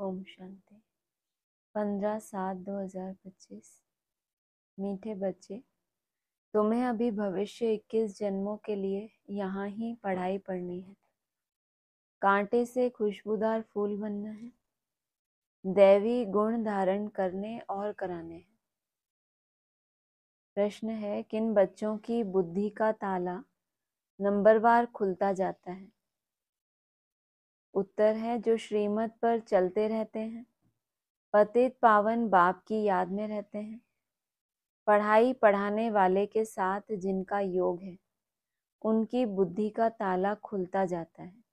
ओम शांति। 15/7/2025। मीठे बच्चे, तुम्हें अभी भविष्य 21 जन्मों के लिए यहाँ ही पढ़ाई पढ़नी है। कांटे से खुशबूदार फूल बनना है, दैवी गुण धारण करने और कराने हैं। प्रश्न है, किन बच्चों की बुद्धि का ताला नंबरवार खुलता जाता है? उत्तर है, जो श्रीमत पर चलते रहते हैं, पतित पावन बाप की याद में रहते हैं, पढ़ाई पढ़ाने वाले के साथ जिनका योग है, उनकी बुद्धि का ताला खुलता जाता है।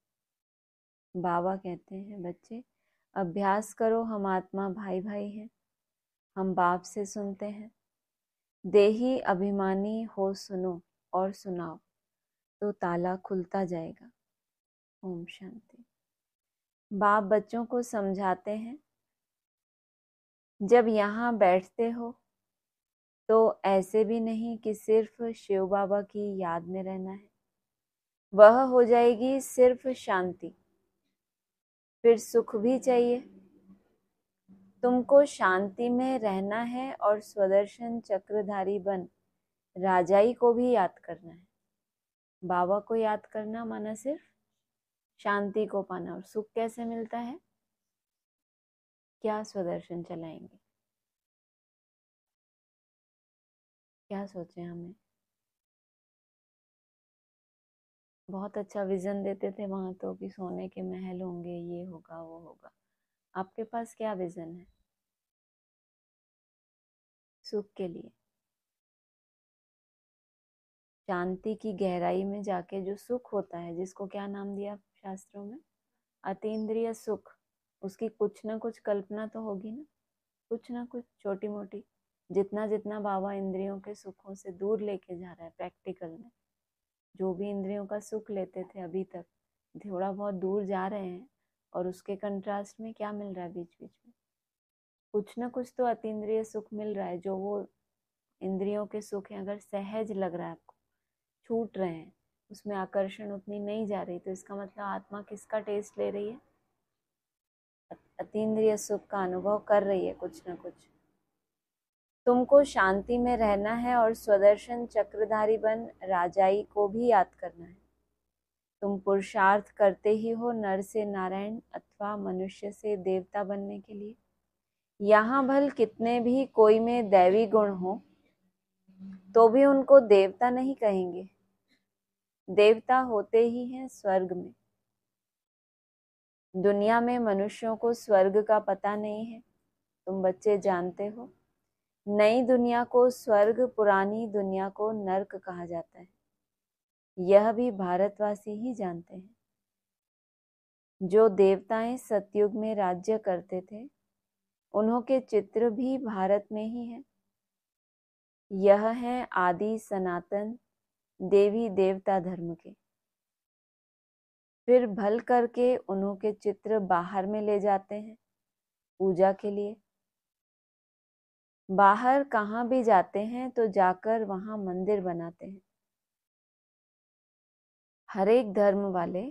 बाबा कहते हैं, बच्चे अभ्यास करो, हम आत्मा भाई भाई हैं, हम बाप से सुनते हैं। देही अभिमानी हो सुनो और सुनाओ तो ताला खुलता जाएगा। ओम शांति। बाप बच्चों को समझाते हैं, जब यहाँ बैठते हो तो ऐसे भी नहीं कि सिर्फ शिव बाबा की याद में रहना है, वह हो जाएगी सिर्फ शांति। फिर सुख भी चाहिए। तुमको शांति में रहना है और स्वदर्शन चक्रधारी बन राजाई को भी याद करना है। बाबा को याद करना माना सिर्फ शांति को पाना। और सुख कैसे मिलता है? क्या स्वदर्शन चलाएंगे? क्या सोचे? हमें बहुत अच्छा विजन देते थे वहां तो, कि सोने के महल होंगे, ये होगा वो होगा। आपके पास क्या विजन है सुख के लिए? शांति की गहराई में जाके जो सुख होता है, जिसको क्या नाम दिया शास्त्रों में? अतीन्द्रिय सुख। उसकी कुछ ना कुछ कल्पना तो होगी ना, कुछ ना कुछ छोटी मोटी। जितना जितना बाबा इंद्रियों के सुखों से दूर लेके जा रहा है प्रैक्टिकल में, जो भी इंद्रियों का सुख लेते थे अभी तक, थोड़ा बहुत दूर जा रहे हैं। और उसके कंट्रास्ट में क्या मिल रहा है बीच बीच में? कुछ ना कुछ तो अतीन्द्रिय सुख मिल रहा है। जो वो इंद्रियों के सुख हैं, अगर सहज लग रहा है आपको, छूट रहे हैं, उसमें आकर्षण उतनी नहीं जा रही, तो इसका मतलब आत्मा किसका टेस्ट ले रही है? अतीन्द्रिय सुख का अनुभव कर रही है कुछ ना कुछ। तुमको शांति में रहना है और स्वदर्शन चक्रधारी बन राजाई को भी याद करना है। तुम पुरुषार्थ करते ही हो नर से नारायण अथवा मनुष्य से देवता बनने के लिए। यहाँ भल कितने भी कोई में दैवी गुण हो तो भी उनको देवता नहीं कहेंगे। देवता होते ही हैं स्वर्ग में। दुनिया में मनुष्यों को स्वर्ग का पता नहीं है। तुम बच्चे जानते हो, नई दुनिया को स्वर्ग, पुरानी दुनिया को नर्क कहा जाता है। यह भी भारतवासी ही जानते हैं। जो देवताएं सतयुग में राज्य करते थे, उन्हों के चित्र भी भारत में ही हैं। यह है आदि सनातन देवी देवता धर्म के। फिर भल करके उन्हों के चित्र बाहर में ले जाते हैं पूजा के लिए। बाहर कहाँ भी जाते हैं तो जाकर वहां मंदिर बनाते हैं। हर एक धर्म वाले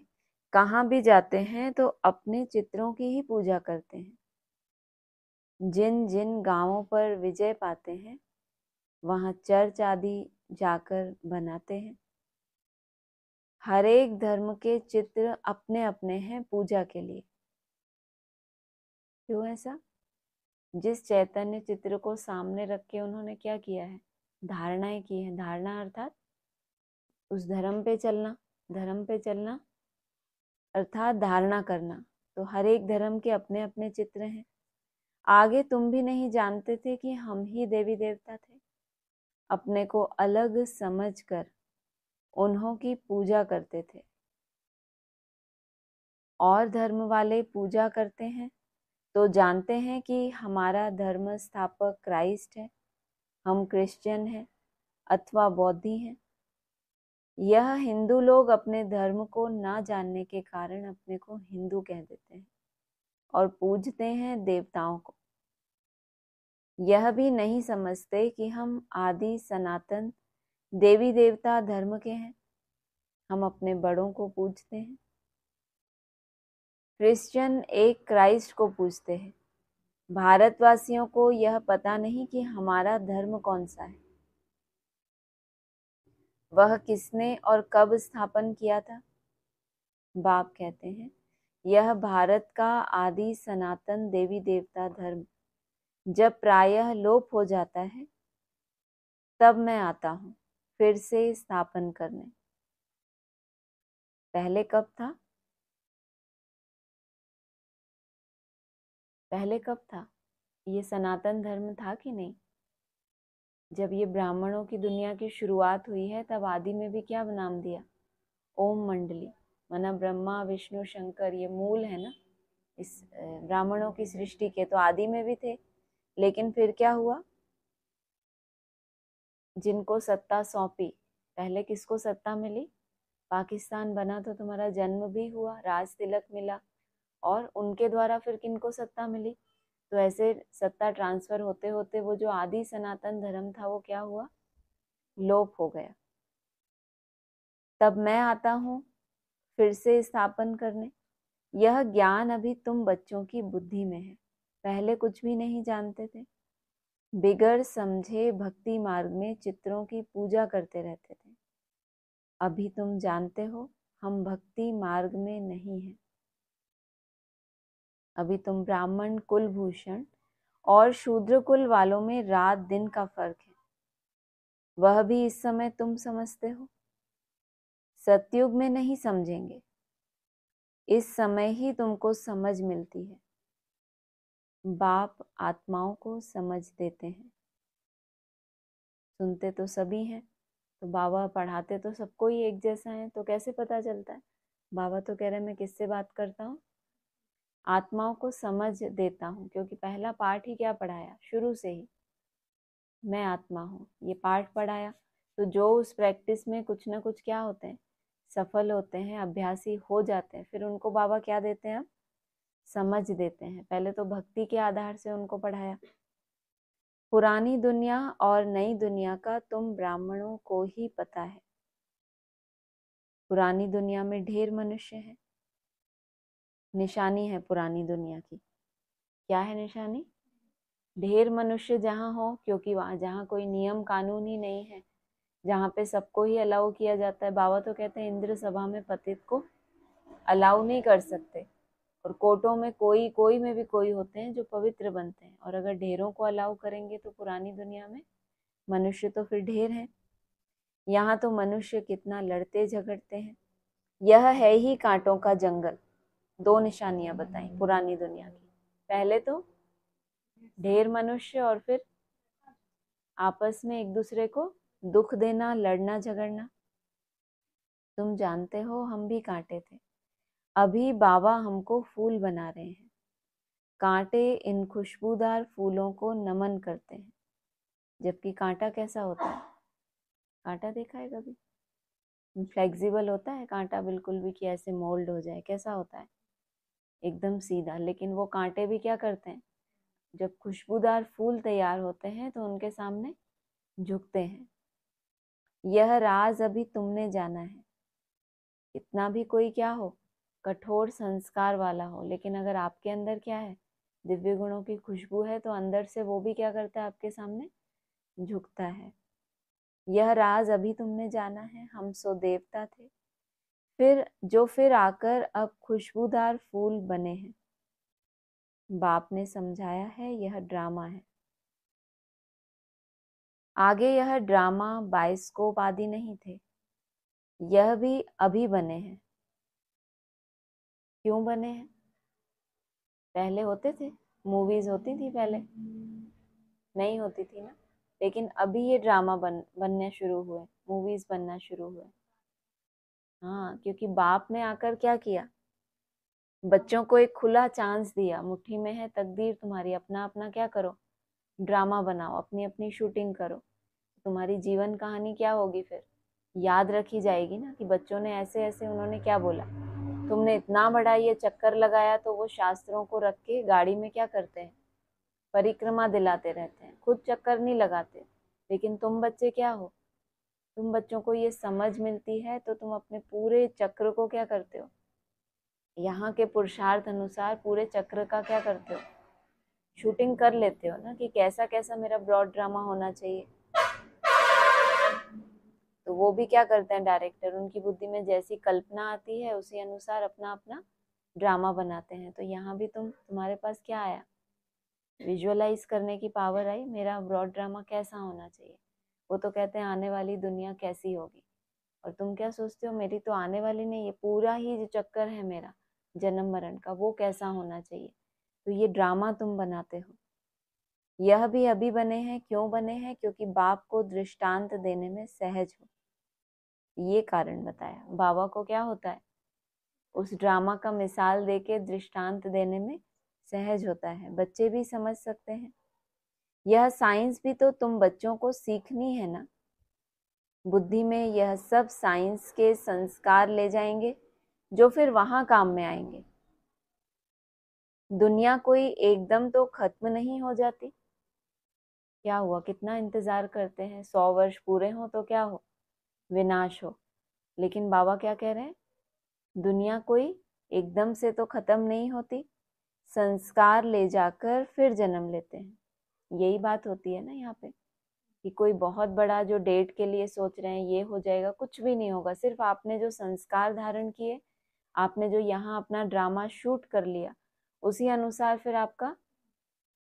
कहाँ भी जाते हैं तो अपने चित्रों की ही पूजा करते हैं। जिन जिन गांवों पर विजय पाते हैं, वहां चर्च आदि जाकर बनाते हैं। हर एक धर्म के चित्र अपने अपने हैं पूजा के लिए। क्यों ऐसा? जिस चैतन्य चित्र को सामने रख के उन्होंने क्या किया है? धारणाएं की है। धारणा अर्थात उस धर्म पे चलना। धर्म पे चलना अर्थात धारणा करना। तो हर एक धर्म के अपने अपने चित्र हैं। आगे तुम भी नहीं जानते थे कि हम ही देवी देवता थे। अपने को अलग समझकर उन्हों की पूजा करते थे। और धर्म वाले पूजा करते हैं तो जानते हैं कि हमारा धर्म स्थापक क्राइस्ट है, हम क्रिश्चियन हैं अथवा बौद्धि हैं। यह हिंदू लोग अपने धर्म को ना जानने के कारण अपने को हिंदू कह देते हैं और पूजते हैं देवताओं को। यह भी नहीं समझते कि हम आदि सनातन देवी देवता धर्म के हैं। हम अपने बड़ों को पूजते हैं। क्रिश्चियन एक क्राइस्ट को पूजते हैं। भारतवासियों को यह पता नहीं कि हमारा धर्म कौन सा है, वह किसने और कब स्थापन किया था। बाप कहते हैं, यह भारत का आदि सनातन देवी देवता धर्म जब प्रायः लोप हो जाता है, तब मैं आता हूँ फिर से स्थापन करने। पहले कब था? पहले कब था? ये सनातन धर्म था कि नहीं? जब ये ब्राह्मणों की दुनिया की शुरुआत हुई है, तब आदि में भी क्या नाम दिया? ओम मंडली, माना ब्रह्मा विष्णु शंकर, ये मूल है ना इस ब्राह्मणों की सृष्टि के। तो आदि में भी थे, लेकिन फिर क्या हुआ? जिनको सत्ता सौंपी, पहले किसको सत्ता मिली? पाकिस्तान बना तो तुम्हारा जन्म भी हुआ, राज तिलक मिला, और उनके द्वारा फिर किनको सत्ता मिली? तो ऐसे सत्ता ट्रांसफर होते होते वो जो आदि सनातन धर्म था वो क्या हुआ? लोप हो गया। तब मैं आता हूँ फिर से स्थापन करने। यह ज्ञान अभी तुम बच्चों की बुद्धि में है, पहले कुछ भी नहीं जानते थे। बिगर समझे भक्ति मार्ग में चित्रों की पूजा करते रहते थे। अभी तुम जानते हो हम भक्ति मार्ग में नहीं हैं। अभी तुम ब्राह्मण कुलभूषण और शूद्र कुल वालों में रात दिन का फर्क है, वह भी इस समय तुम समझते हो। सतयुग में नहीं समझेंगे, इस समय ही तुमको समझ मिलती है। बाप आत्माओं को समझ देते हैं। सुनते तो सभी हैं, तो बाबा पढ़ाते तो सबको ही एक जैसा है, तो कैसे पता चलता है? बाबा तो कह रहे हैं मैं किससे बात करता हूँ? आत्माओं को समझ देता हूँ, क्योंकि पहला पाठ ही क्या पढ़ाया? शुरू से ही मैं आत्मा हूँ, ये पाठ पढ़ाया। तो जो उस प्रैक्टिस में कुछ ना कुछ क्या होते हैं, सफल होते हैं, अभ्यासी हो जाते हैं, फिर उनको बाबा क्या देते हैं? अब समझ देते हैं। पहले तो भक्ति के आधार से उनको पढ़ाया। पुरानी दुनिया और नई दुनिया का तुम ब्राह्मणों को ही पता है। पुरानी दुनिया में ढेर मनुष्य हैं, निशानी है पुरानी दुनिया की। क्या है निशानी? ढेर मनुष्य जहाँ हो, क्योंकि वहां जहाँ कोई नियम कानून ही नहीं है, जहाँ पे सबको ही अलाउ किया जाता है। बाबा तो कहते हैं इंद्र सभा में पतित को अलाउ नहीं कर सकते, और कोर्टों में कोई में भी कोई होते हैं जो पवित्र बनते हैं, और अगर ढेरों को अलाउ करेंगे तो पुरानी दुनिया में मनुष्य तो फिर ढेर है। यहाँ तो मनुष्य कितना लड़ते झगड़ते हैं। यह है ही कांटों का जंगल। दो निशानियां बताई पुरानी दुनिया की। पहले तो ढेर मनुष्य, और फिर आपस में एक दूसरे को दुख देना, लड़ना झगड़ना। तुम जानते हो हम भी कांटे थे, अभी बाबा हमको फूल बना रहे हैं। कांटे इन खुशबूदार फूलों को नमन करते हैं, जबकि कांटा कैसा होता है? कांटा देखा है कभी? फ्लेक्सिबल होता है कांटा बिल्कुल भी, कि ऐसे मोल्ड हो जाए, कैसा होता है? एकदम सीधा। लेकिन वो कांटे भी क्या करते हैं? जब खुशबूदार फूल तैयार होते हैं तो उनके सामने झुकते हैं। यह राज अभी तुमने जाना है। इतना भी कोई क्या हो, कठोर संस्कार वाला हो, लेकिन अगर आपके अंदर क्या है? दिव्य गुणों की खुशबू है, तो अंदर से वो भी क्या करता है? आपके सामने झुकता है। यह राज अभी तुमने जाना है। हम सो देवता थे, फिर आकर अब खुशबूदार फूल बने हैं। बाप ने समझाया है यह ड्रामा है। आगे यह ड्रामा बाइस्कोप आदि नहीं थे, यह भी अभी बने हैं। क्यों बने हैं? पहले होते थे, मूवीज होती थी, पहले नहीं होती थी ना। लेकिन अभी ये ड्रामा बनने शुरू हुए, मूवीज बनना शुरू हुए। हाँ, क्योंकि बाप ने आकर क्या किया? बच्चों को एक खुला चांस दिया, मुट्ठी में है तकदीर तुम्हारी, अपना अपना क्या करो? ड्रामा बनाओ, अपनी अपनी शूटिंग करो। तुम्हारी जीवन कहानी क्या होगी? फिर याद रखी जाएगी ना, कि बच्चों ने ऐसे ऐसे उन्होंने क्या बोला। तुमने इतना बड़ा ये चक्कर लगाया, तो वो शास्त्रों को रख के गाड़ी में क्या करते हैं? परिक्रमा दिलाते रहते हैं, खुद चक्कर नहीं लगाते। लेकिन तुम बच्चे क्या हो? तुम बच्चों को ये समझ मिलती है, तो तुम अपने पूरे चक्र को क्या करते हो? यहाँ के पुरुषार्थ अनुसार पूरे चक्र का क्या करते हो, शूटिंग कर लेते हो ना कि कैसा कैसा मेरा ब्रॉड ड्रामा होना चाहिए। तो वो भी क्या करते हैं डायरेक्टर, उनकी बुद्धि में जैसी कल्पना आती है उसी अनुसार अपना अपना ड्रामा बनाते हैं। तो यहाँ भी तुम्हारे पास क्या आया, विजुअलाइज करने की पावर आई, मेरा ब्रॉड ड्रामा कैसा होना चाहिए। वो तो कहते हैं आने वाली दुनिया कैसी होगी, और तुम क्या सोचते हो मेरी तो आने वाली नहीं, ये पूरा ही जो चक्कर है मेरा जन्म मरण का वो कैसा होना चाहिए। तो ये ड्रामा तुम बनाते हो। यह भी अभी बने हैं, क्यों बने हैं, क्योंकि बाप को दृष्टांत देने में सहज हो, ये कारण बताया। बाबा को क्या होता है, उस ड्रामा का मिसाल देके दृष्टांत देने में सहज होता है, बच्चे भी समझ सकते हैं। यह साइंस भी तो तुम बच्चों को सीखनी है ना, बुद्धि में यह सब साइंस के संस्कार ले जाएंगे जो फिर वहां काम में आएंगे। दुनिया कोई एकदम तो खत्म नहीं हो जाती। क्या हुआ, कितना इंतजार करते हैं, 100 वर्ष पूरे हो तो क्या हो, विनाश हो। लेकिन बाबा क्या कह रहे हैं, दुनिया कोई एकदम से तो खत्म नहीं होती, संस्कार ले जाकर फिर जन्म लेते हैं। यही बात होती है ना यहाँ पे, कि कोई बहुत बड़ा जो डेट के लिए सोच रहे हैं ये हो जाएगा, कुछ भी नहीं होगा। सिर्फ आपने जो संस्कार धारण किए, आपने जो यहाँ अपना ड्रामा शूट कर लिया, उसी अनुसार फिर आपका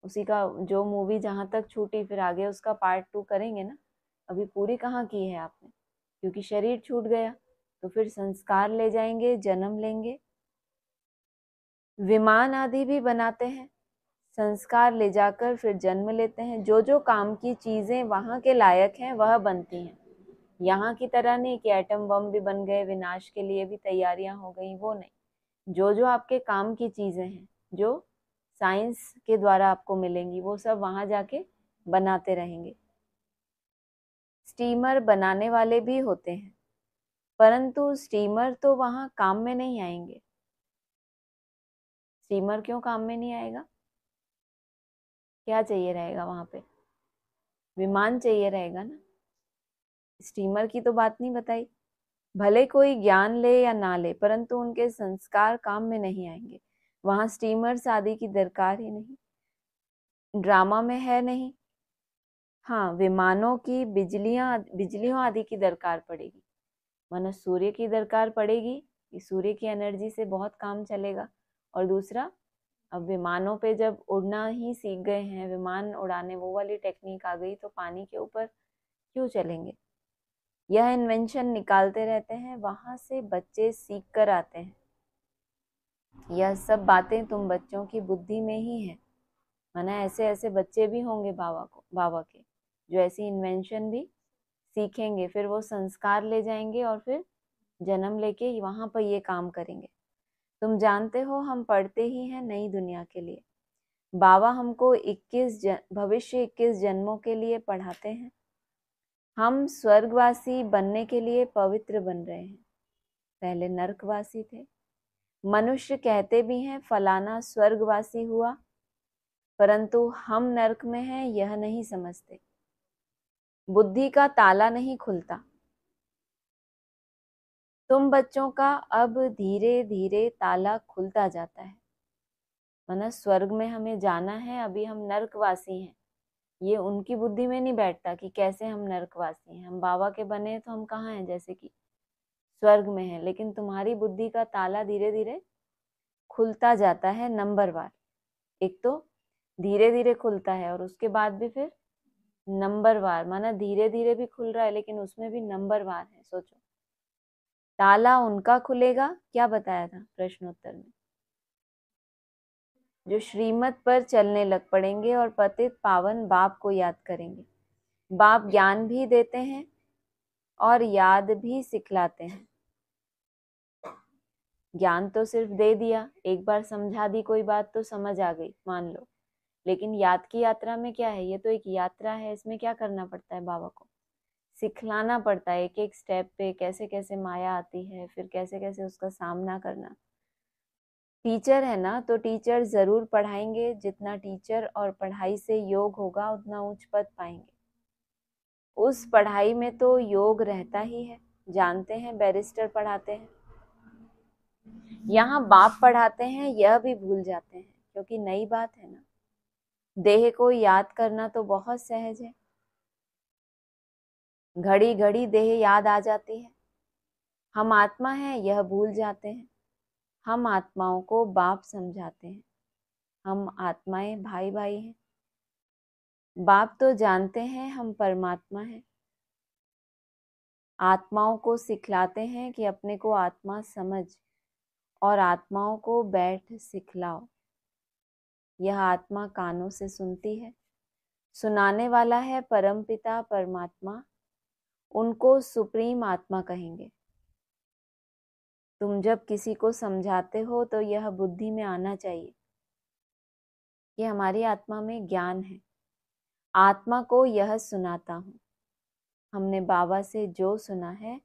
उसी का जो मूवी जहाँ तक छूटी फिर आगे उसका पार्ट 2 करेंगे ना। अभी पूरी कहाँ की है आपने, क्योंकि शरीर छूट गया। तो फिर संस्कार ले जाएंगे, जन्म लेंगे। विमान आदि भी बनाते हैं, संस्कार ले जाकर फिर जन्म लेते हैं। जो जो काम की चीजें वहां के लायक हैं वह बनती हैं। यहाँ की तरह नहीं कि एटम बम भी बन गए, विनाश के लिए भी तैयारियां हो गई, वो नहीं। जो जो आपके काम की चीजें हैं, जो साइंस के द्वारा आपको मिलेंगी, वो सब वहां जाके बनाते रहेंगे। स्टीमर बनाने वाले भी होते हैं, परंतु स्टीमर तो वहां काम में नहीं आएंगे। स्टीमर क्यों काम में नहीं आएगा, क्या चाहिए रहेगा वहां पे, विमान चाहिए रहेगा ना। स्टीमर की तो बात नहीं बताई। भले कोई ज्ञान ले या ना ले, परंतु उनके संस्कार काम में नहीं आएंगे। वहां स्टीमर्स आदि की दरकार ही नहीं, ड्रामा में है नहीं। हाँ, विमानों की बिजलियों आदि की दरकार पड़ेगी, मानो सूर्य की दरकार पड़ेगी कि सूर्य की एनर्जी से बहुत काम चलेगा। और दूसरा, अब विमानों पे जब उड़ना ही सीख गए हैं, विमान उड़ाने वो वाली टेक्निक आ गई, तो पानी के ऊपर क्यों चलेंगे। यह इन्वेंशन निकालते रहते हैं, वहां से बच्चे सीख कर आते हैं। यह सब बातें तुम बच्चों की बुद्धि में ही है, माना ऐसे ऐसे बच्चे भी होंगे बाबा के जो ऐसी इन्वेंशन भी सीखेंगे, फिर वो संस्कार ले जाएंगे और फिर जन्म लेके वहां पर ये काम करेंगे। तुम जानते हो हम पढ़ते ही हैं नई दुनिया के लिए। बाबा हमको 21 जन्मों के लिए पढ़ाते हैं। हम स्वर्गवासी बनने के लिए पवित्र बन रहे हैं, पहले नरकवासी थे। मनुष्य कहते भी हैं फलाना स्वर्गवासी हुआ, परंतु हम नरक में हैं यह नहीं समझते। बुद्धि का ताला नहीं खुलता। तुम बच्चों का अब धीरे धीरे ताला खुलता जाता है, माना स्वर्ग में हमें जाना है, अभी हम नरकवासी हैं। ये उनकी बुद्धि में नहीं बैठता कि कैसे हम नरकवासी हैं। हम बाबा के बने तो हम कहाँ हैं, जैसे कि स्वर्ग में हैं। लेकिन तुम्हारी बुद्धि का ताला धीरे धीरे खुलता जाता है, नंबरवार। एक तो धीरे धीरे खुलता है और उसके बाद भी फिर नंबरवार, माना धीरे धीरे भी खुल रहा है लेकिन उसमें भी नंबरवार है। सोचो, ताला उनका खुलेगा, क्या बताया था प्रश्नोत्तर में, जो श्रीमत पर चलने लग पड़ेंगे और पतित पावन बाप को याद करेंगे। बाप ज्ञान भी देते हैं और याद भी सिखलाते हैं। ज्ञान तो सिर्फ दे दिया, एक बार समझा दी कोई बात तो समझ आ गई मान लो, लेकिन याद की यात्रा में क्या है, ये तो एक यात्रा है, इसमें क्या करना पड़ता है, बाबा को सिखलाना पड़ता है एक एक स्टेप पे, कैसे कैसे माया आती है, फिर कैसे कैसे उसका सामना करना। टीचर है ना, तो टीचर जरूर पढ़ाएंगे, जितना टीचर और पढ़ाई से योग होगा उतना उच्च पद पाएंगे। उस पढ़ाई में तो योग रहता ही है, जानते हैं बैरिस्टर पढ़ाते हैं, यहाँ बाप पढ़ाते हैं यह भी भूल जाते हैं, क्योंकि नई बात है ना। देह को याद करना तो बहुत सहज है, घड़ी घड़ी देह याद आ जाती है। हम आत्मा हैं यह भूल जाते हैं। हम आत्माओं को बाप समझाते हैं। हम आत्माएं भाई भाई हैं। बाप तो जानते हैं हम परमात्मा हैं। आत्माओं को सिखलाते हैं कि अपने को आत्मा समझ, और आत्माओं को बैठ सिखलाओ। यह आत्मा कानों से सुनती है। सुनाने वाला है परमपिता परमात्मा। उनको सुप्रीम आत्मा कहेंगे। तुम जब किसी को समझाते हो तो यह बुद्धि में आना चाहिए कि हमारी आत्मा में ज्ञान है। आत्मा को यह सुनाता हूँ। हमने बाबा से जो सुना है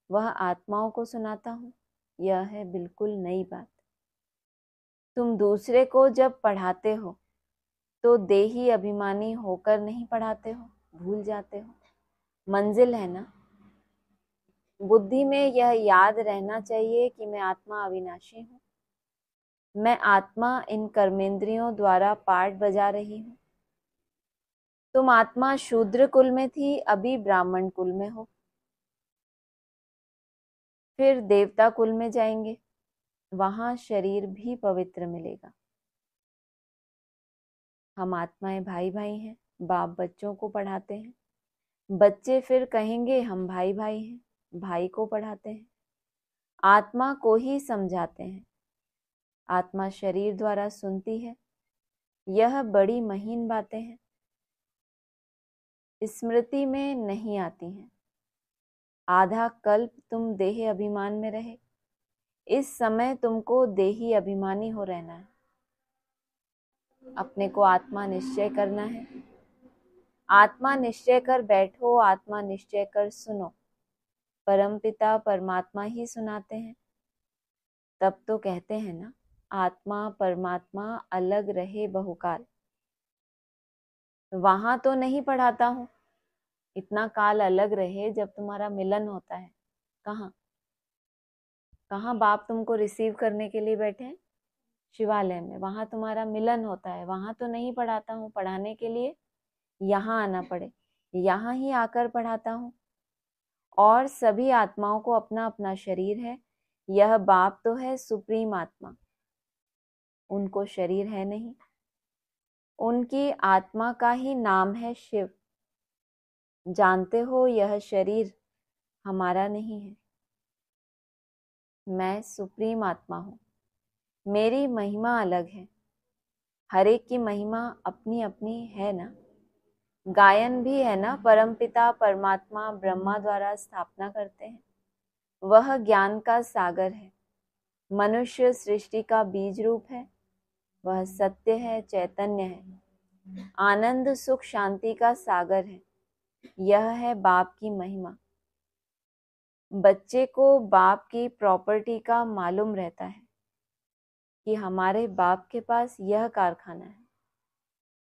वह आत्माओं को सुनाता हूँ। यह है बिल्कुल नई बात। तुम दूसरे को जब पढ़ाते हो तो देही अभिमानी होकर नहीं पढ़ाते हो, भूल जाते हो। मंजिल है ना। बुद्धि में यह याद रहना चाहिए कि मैं आत्मा अविनाशी हूँ। मैं आत्मा इन कर्मेंद्रियों द्वारा पाठ बजा रही हूँ। तुम आत्मा शूद्र कुल में थी, अभी ब्राह्मण कुल में हो, फिर देवता कुल में जाएंगे, वहां शरीर भी पवित्र मिलेगा। हम आत्माएं भाई भाई हैं। बाप बच्चों को पढ़ाते हैं। बच्चे फिर कहेंगे हम भाई भाई हैं, भाई को पढ़ाते हैं। आत्मा को ही समझाते हैं। आत्मा शरीर द्वारा सुनती है। यह बड़ी महीन बातें हैं, स्मृति में नहीं आती हैं। आधा कल्प तुम देह अभिमान में रहे। इस समय तुमको देही अभिमानी हो रहना है। अपने को आत्मा निश्चय करना है। आत्मा निश्चय कर बैठो, आत्मा निश्चय कर सुनो। परमपिता परमात्मा ही सुनाते हैं। तब तो कहते हैं ना, आत्मा परमात्मा अलग रहे बहुकाल। वहां तो नहीं पढ़ाता हूं इतना काल अलग रहे जब तुम्हारा मिलन होता है। कहाँ कहाँ बाप तुमको रिसीव करने के लिए बैठे हैं? शिवालय में। वहां तुम्हारा मिलन होता है। वहां तो नहीं पढ़ाता हूँ। पढ़ाने के लिए यहाँ आना पड़े, यहाँ ही आकर पढ़ाता हूँ। और सभी आत्माओं को अपना अपना शरीर है। यह बाप तो है सुप्रीम आत्मा, उनको शरीर है नहीं। उनकी आत्मा का ही नाम है शिव। जानते हो यह शरीर हमारा नहीं है। मैं सुप्रीम आत्मा हूँ। मेरी महिमा अलग है। हर एक की महिमा अपनी अपनी है ना। गायन भी है ना, परमपिता परमात्मा ब्रह्मा द्वारा स्थापना करते हैं। वह ज्ञान का सागर है। मनुष्य सृष्टि का बीज रूप है। वह सत्य है, चैतन्य है, आनंद सुख शांति का सागर है। यह है बाप की महिमा। बच्चे को बाप की प्रॉपर्टी का मालूम रहता है कि हमारे बाप के पास यह कारखाना है।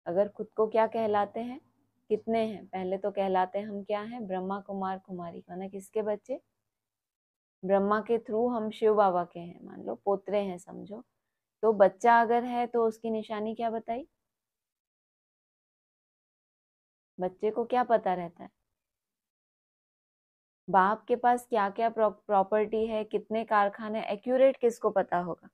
अगर खुद को क्या कहलाते हैं, कितने हैं? पहले तो कहलाते हैं हम क्या हैं? ब्रह्मा कुमार कुमारी। माना किसके बच्चे? ब्रह्मा के थ्रू हम शिव बाबा के हैं, मान लो पोतरे हैं समझो। तो बच्चा अगर है तो उसकी निशानी क्या बताई? बच्चे को क्या पता रहता है? बाप के पास क्या क्या प्रॉपर्टी है, कितने कारखाने, एक्यूरेट किसको पता होगा?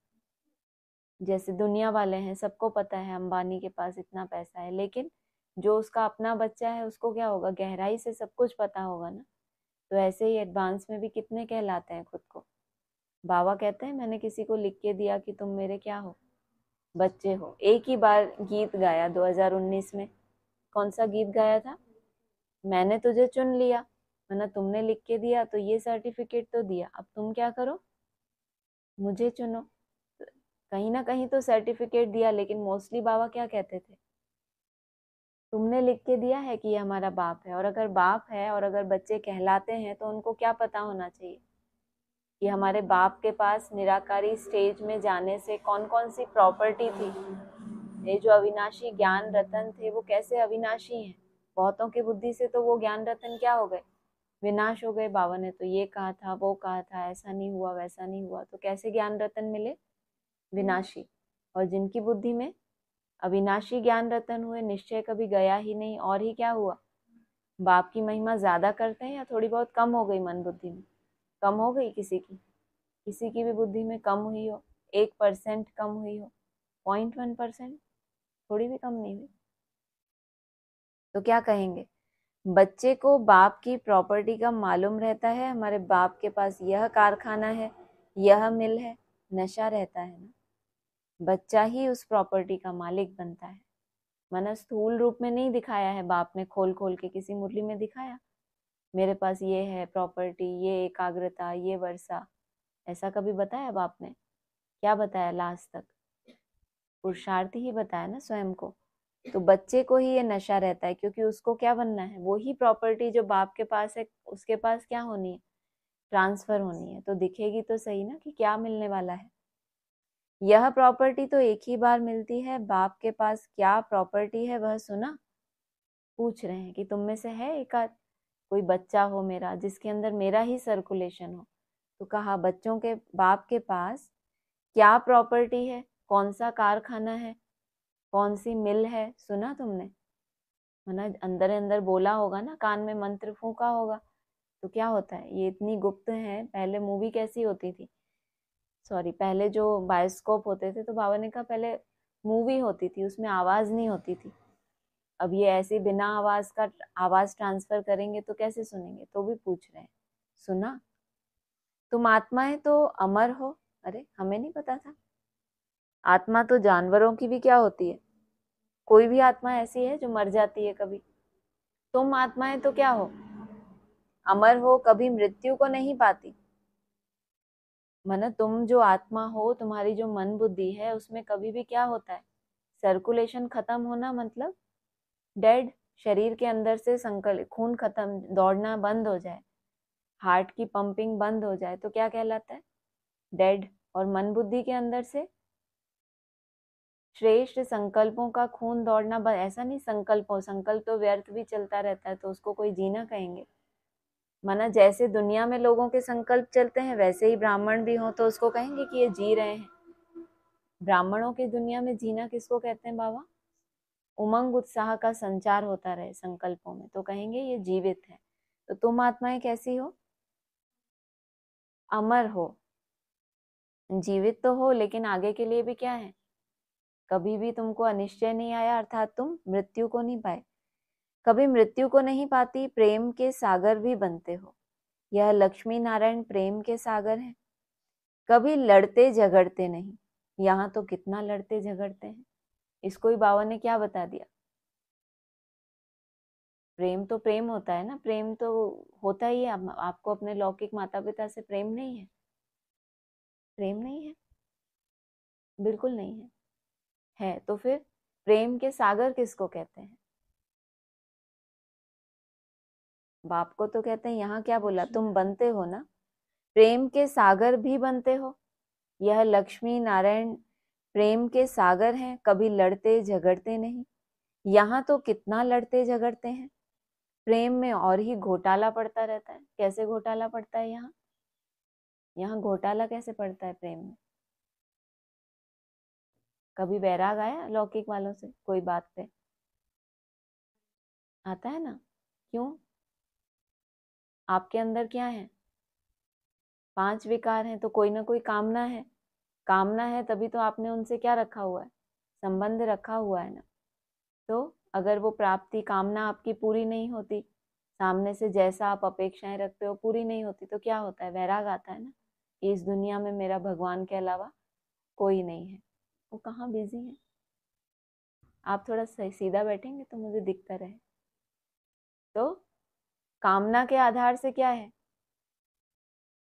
जैसे दुनिया वाले हैं सबको पता है अंबानी के पास इतना पैसा है, लेकिन जो उसका अपना बच्चा है उसको क्या होगा? गहराई से सब कुछ पता होगा ना। तो ऐसे ही एडवांस में भी कितने कहलाते हैं खुद को? बाबा कहते हैं मैंने किसी को लिख के दिया कि तुम मेरे क्या हो? बच्चे हो। एक ही बार गीत गाया 2019 में। कौन सा गीत गाया था? मैंने तुझे चुन लिया, वरना तुमने लिख के दिया तो ये सर्टिफिकेट तो दिया, अब तुम क्या करो? मुझे चुनो। कहीं ना कहीं तो सर्टिफिकेट दिया, लेकिन मोस्टली बाबा क्या कहते थे? तुमने लिख के दिया है कि ये हमारा बाप है। और अगर बाप है और अगर बच्चे कहलाते हैं तो उनको क्या पता होना चाहिए कि हमारे बाप के पास निराकारी स्टेज में जाने से कौन कौन सी प्रॉपर्टी थी। ये जो अविनाशी ज्ञान रतन थे वो कैसे अविनाशी हैं? बहुतों की बुद्धि से तो वो ज्ञान रतन क्या हो गए? विनाश हो गए। बाबा ने तो ये कहा था, वो कहा था, ऐसा नहीं हुआ, वैसा नहीं हुआ, तो कैसे ज्ञान रतन मिले? विनाशी। और जिनकी बुद्धि में अविनाशी ज्ञान रतन हुए, निश्चय कभी गया ही नहीं, और ही क्या हुआ? बाप की महिमा ज्यादा करते हैं या थोड़ी बहुत कम हो गई मन बुद्धि में? कम हो गई किसी की भी बुद्धि में कम हुई हो, 1% कम हुई हो, 0.1%, थोड़ी भी कम नहीं हुई, तो क्या कहेंगे? बच्चे को बाप की प्रॉपर्टी का मालूम रहता है, हमारे बाप के पास यह कारखाना है, यह मिल है, नशा रहता है ना, बच्चा ही उस प्रॉपर्टी का मालिक बनता है। माना स्थूल रूप में नहीं दिखाया है बाप ने, खोल खोल के किसी मुरली में दिखाया, मेरे पास ये है प्रॉपर्टी, ये एकाग्रता, ये वर्षा, ऐसा कभी बताया बाप ने? क्या बताया लास्ट तक? पुरुषार्थ ही बताया ना स्वयं को। तो बच्चे को ही ये नशा रहता है, क्योंकि उसको क्या बनना है? वो ही प्रॉपर्टी जो बाप के पास है, उसके पास क्या होनी है? ट्रांसफर होनी है। तो दिखेगी तो सही ना कि क्या मिलने वाला है। यह प्रॉपर्टी तो एक ही बार मिलती है। बाप के पास क्या प्रॉपर्टी है वह सुना? पूछ रहे हैं कि तुम में से है एक आध कोई बच्चा हो मेरा जिसके अंदर मेरा ही सर्कुलेशन हो? तो कहा बच्चों के बाप के पास क्या प्रॉपर्टी है, कौन सा कारखाना है, कौन सी मिल है, सुना तुमने? है अंदर अंदर बोला होगा ना, कान में मंत्र फूंका होगा। तो क्या होता है, ये इतनी गुप्त है। पहले मूवी कैसी होती थी, सॉरी, पहले जो बायोस्कोप होते थे, तो बाबा ने कहा पहले मूवी होती थी, उसमें आवाज नहीं होती थी। अब ये ऐसी बिना आवाज का आवाज ट्रांसफर करेंगे तो कैसे सुनेंगे? तो भी पूछ रहे हैं, सुना? तुम आत्माएं तो अमर हो। अरे हमें नहीं पता था। आत्मा तो जानवरों की भी क्या होती है? कोई भी आत्मा ऐसी है जो मर जाती है कभी? तुम आत्माएं तो क्या हो? अमर हो, कभी मृत्यु को नहीं पाती। माना तुम जो आत्मा हो, तुम्हारी जो मन बुद्धि है, उसमें कभी भी क्या होता है? सर्कुलेशन खत्म होना, मतलब डेड। शरीर के अंदर से संकल खून खत्म, दौड़ना बंद हो जाए, हार्ट की पंपिंग बंद हो जाए, तो क्या कहलाता है? डेड। और मन बुद्धि के अंदर से श्रेष्ठ संकल्पों का खून दौड़ना बंद। ऐसा नहीं संकल्प तो व्यर्थ भी चलता रहता है, तो उसको कोई जीना कहेंगे? माना जैसे दुनिया में लोगों के संकल्प चलते हैं, वैसे ही ब्राह्मण भी हो तो उसको कहेंगे कि ये जी रहे हैं। ब्राह्मणों की दुनिया में जीना किसको कहते हैं बाबा? उमंग उत्साह का संचार होता रहे संकल्पों में, तो कहेंगे ये जीवित है। तो तुम आत्माएं कैसी हो? अमर हो। जीवित तो हो, लेकिन आगे के लिए भी क्या है? कभी भी तुमको अनिश्चय नहीं आया, अर्थात तुम मृत्यु को नहीं पाए। कभी मृत्यु को नहीं पाती, प्रेम के सागर भी बनते हो। यह लक्ष्मी नारायण प्रेम के सागर हैं। कभी लड़ते झगड़ते नहीं। यहाँ तो कितना लड़ते झगड़ते हैं। इसको ही बाबा ने क्या बता दिया? प्रेम तो प्रेम होता है ना, प्रेम तो होता ही है। आपको अपने लौकिक माता पिता से प्रेम नहीं है? प्रेम नहीं है, बिल्कुल नहीं है। है तो फिर प्रेम के सागर किसको कहते हैं? बाप को तो कहते हैं। यहाँ क्या बोला? तुम बनते हो ना, प्रेम के सागर भी बनते हो। यह लक्ष्मी नारायण प्रेम के सागर हैं, कभी लड़ते झगड़ते नहीं। यहाँ तो कितना लड़ते झगड़ते हैं। प्रेम में और ही घोटाला पड़ता रहता है। कैसे घोटाला पड़ता है यहाँ? यहाँ घोटाला कैसे पड़ता है प्रेम में? कभी बैराग आया लौकिक वालों से कोई बात पे? आता है ना? क्यों? आपके अंदर क्या है? 5 विकार हैं, तो कोई ना कोई कामना है। कामना है तभी तो आपने उनसे क्या रखा हुआ है? संबंध रखा हुआ है ना। तो अगर वो प्राप्ति कामना आपकी पूरी नहीं होती, सामने से जैसा आप अपेक्षाएं रखते हो पूरी नहीं होती, तो क्या होता है? वैराग आता है ना। इस दुनिया में मेरा भगवान के अलावा कोई नहीं है। वो कहाँ बिजी है? आप थोड़ा सीधा बैठेंगे तो मुझे दिखता रहे। तो कामना के आधार से क्या है?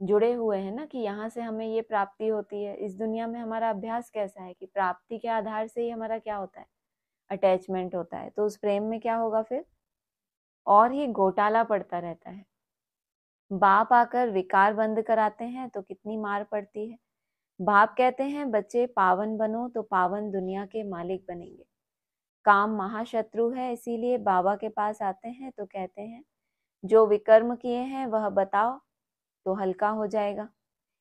जुड़े हुए हैं ना, कि यहाँ से हमें ये प्राप्ति होती है। इस दुनिया में हमारा अभ्यास कैसा है कि प्राप्ति के आधार से ही हमारा क्या होता है? अटैचमेंट होता है। तो उस प्रेम में क्या होगा फिर? और ही घोटाला पड़ता रहता है। बाप आकर विकार बंद कराते हैं तो कितनी मार पड़ती है। बाप कहते हैं बच्चे पावन बनो तो पावन दुनिया के मालिक बनेंगे। काम महाशत्रु है, इसीलिए बाबा के पास आते हैं तो कहते हैं जो विकर्म किए हैं वह बताओ तो हल्का हो जाएगा।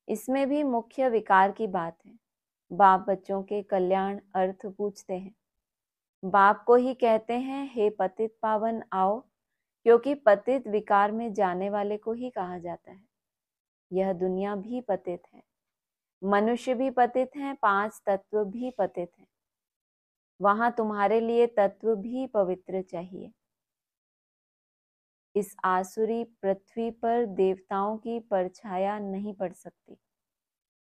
इसमें भी मुख्य विकार की बात है। बाप बच्चों के कल्याण अर्थ पूछते हैं। बाप को ही कहते हैं, हे पतित पावन आओ, क्योंकि पतित विकार में जाने वाले को ही कहा जाता है। यह दुनिया भी पतित है, मनुष्य भी पतित हैं, 5 तत्व भी पतित हैं। वहां तुम्हारे लिए तत्व भी पवित्र चाहिए। इस आसुरी पृथ्वी पर देवताओं की परछाया नहीं पड़ सकती।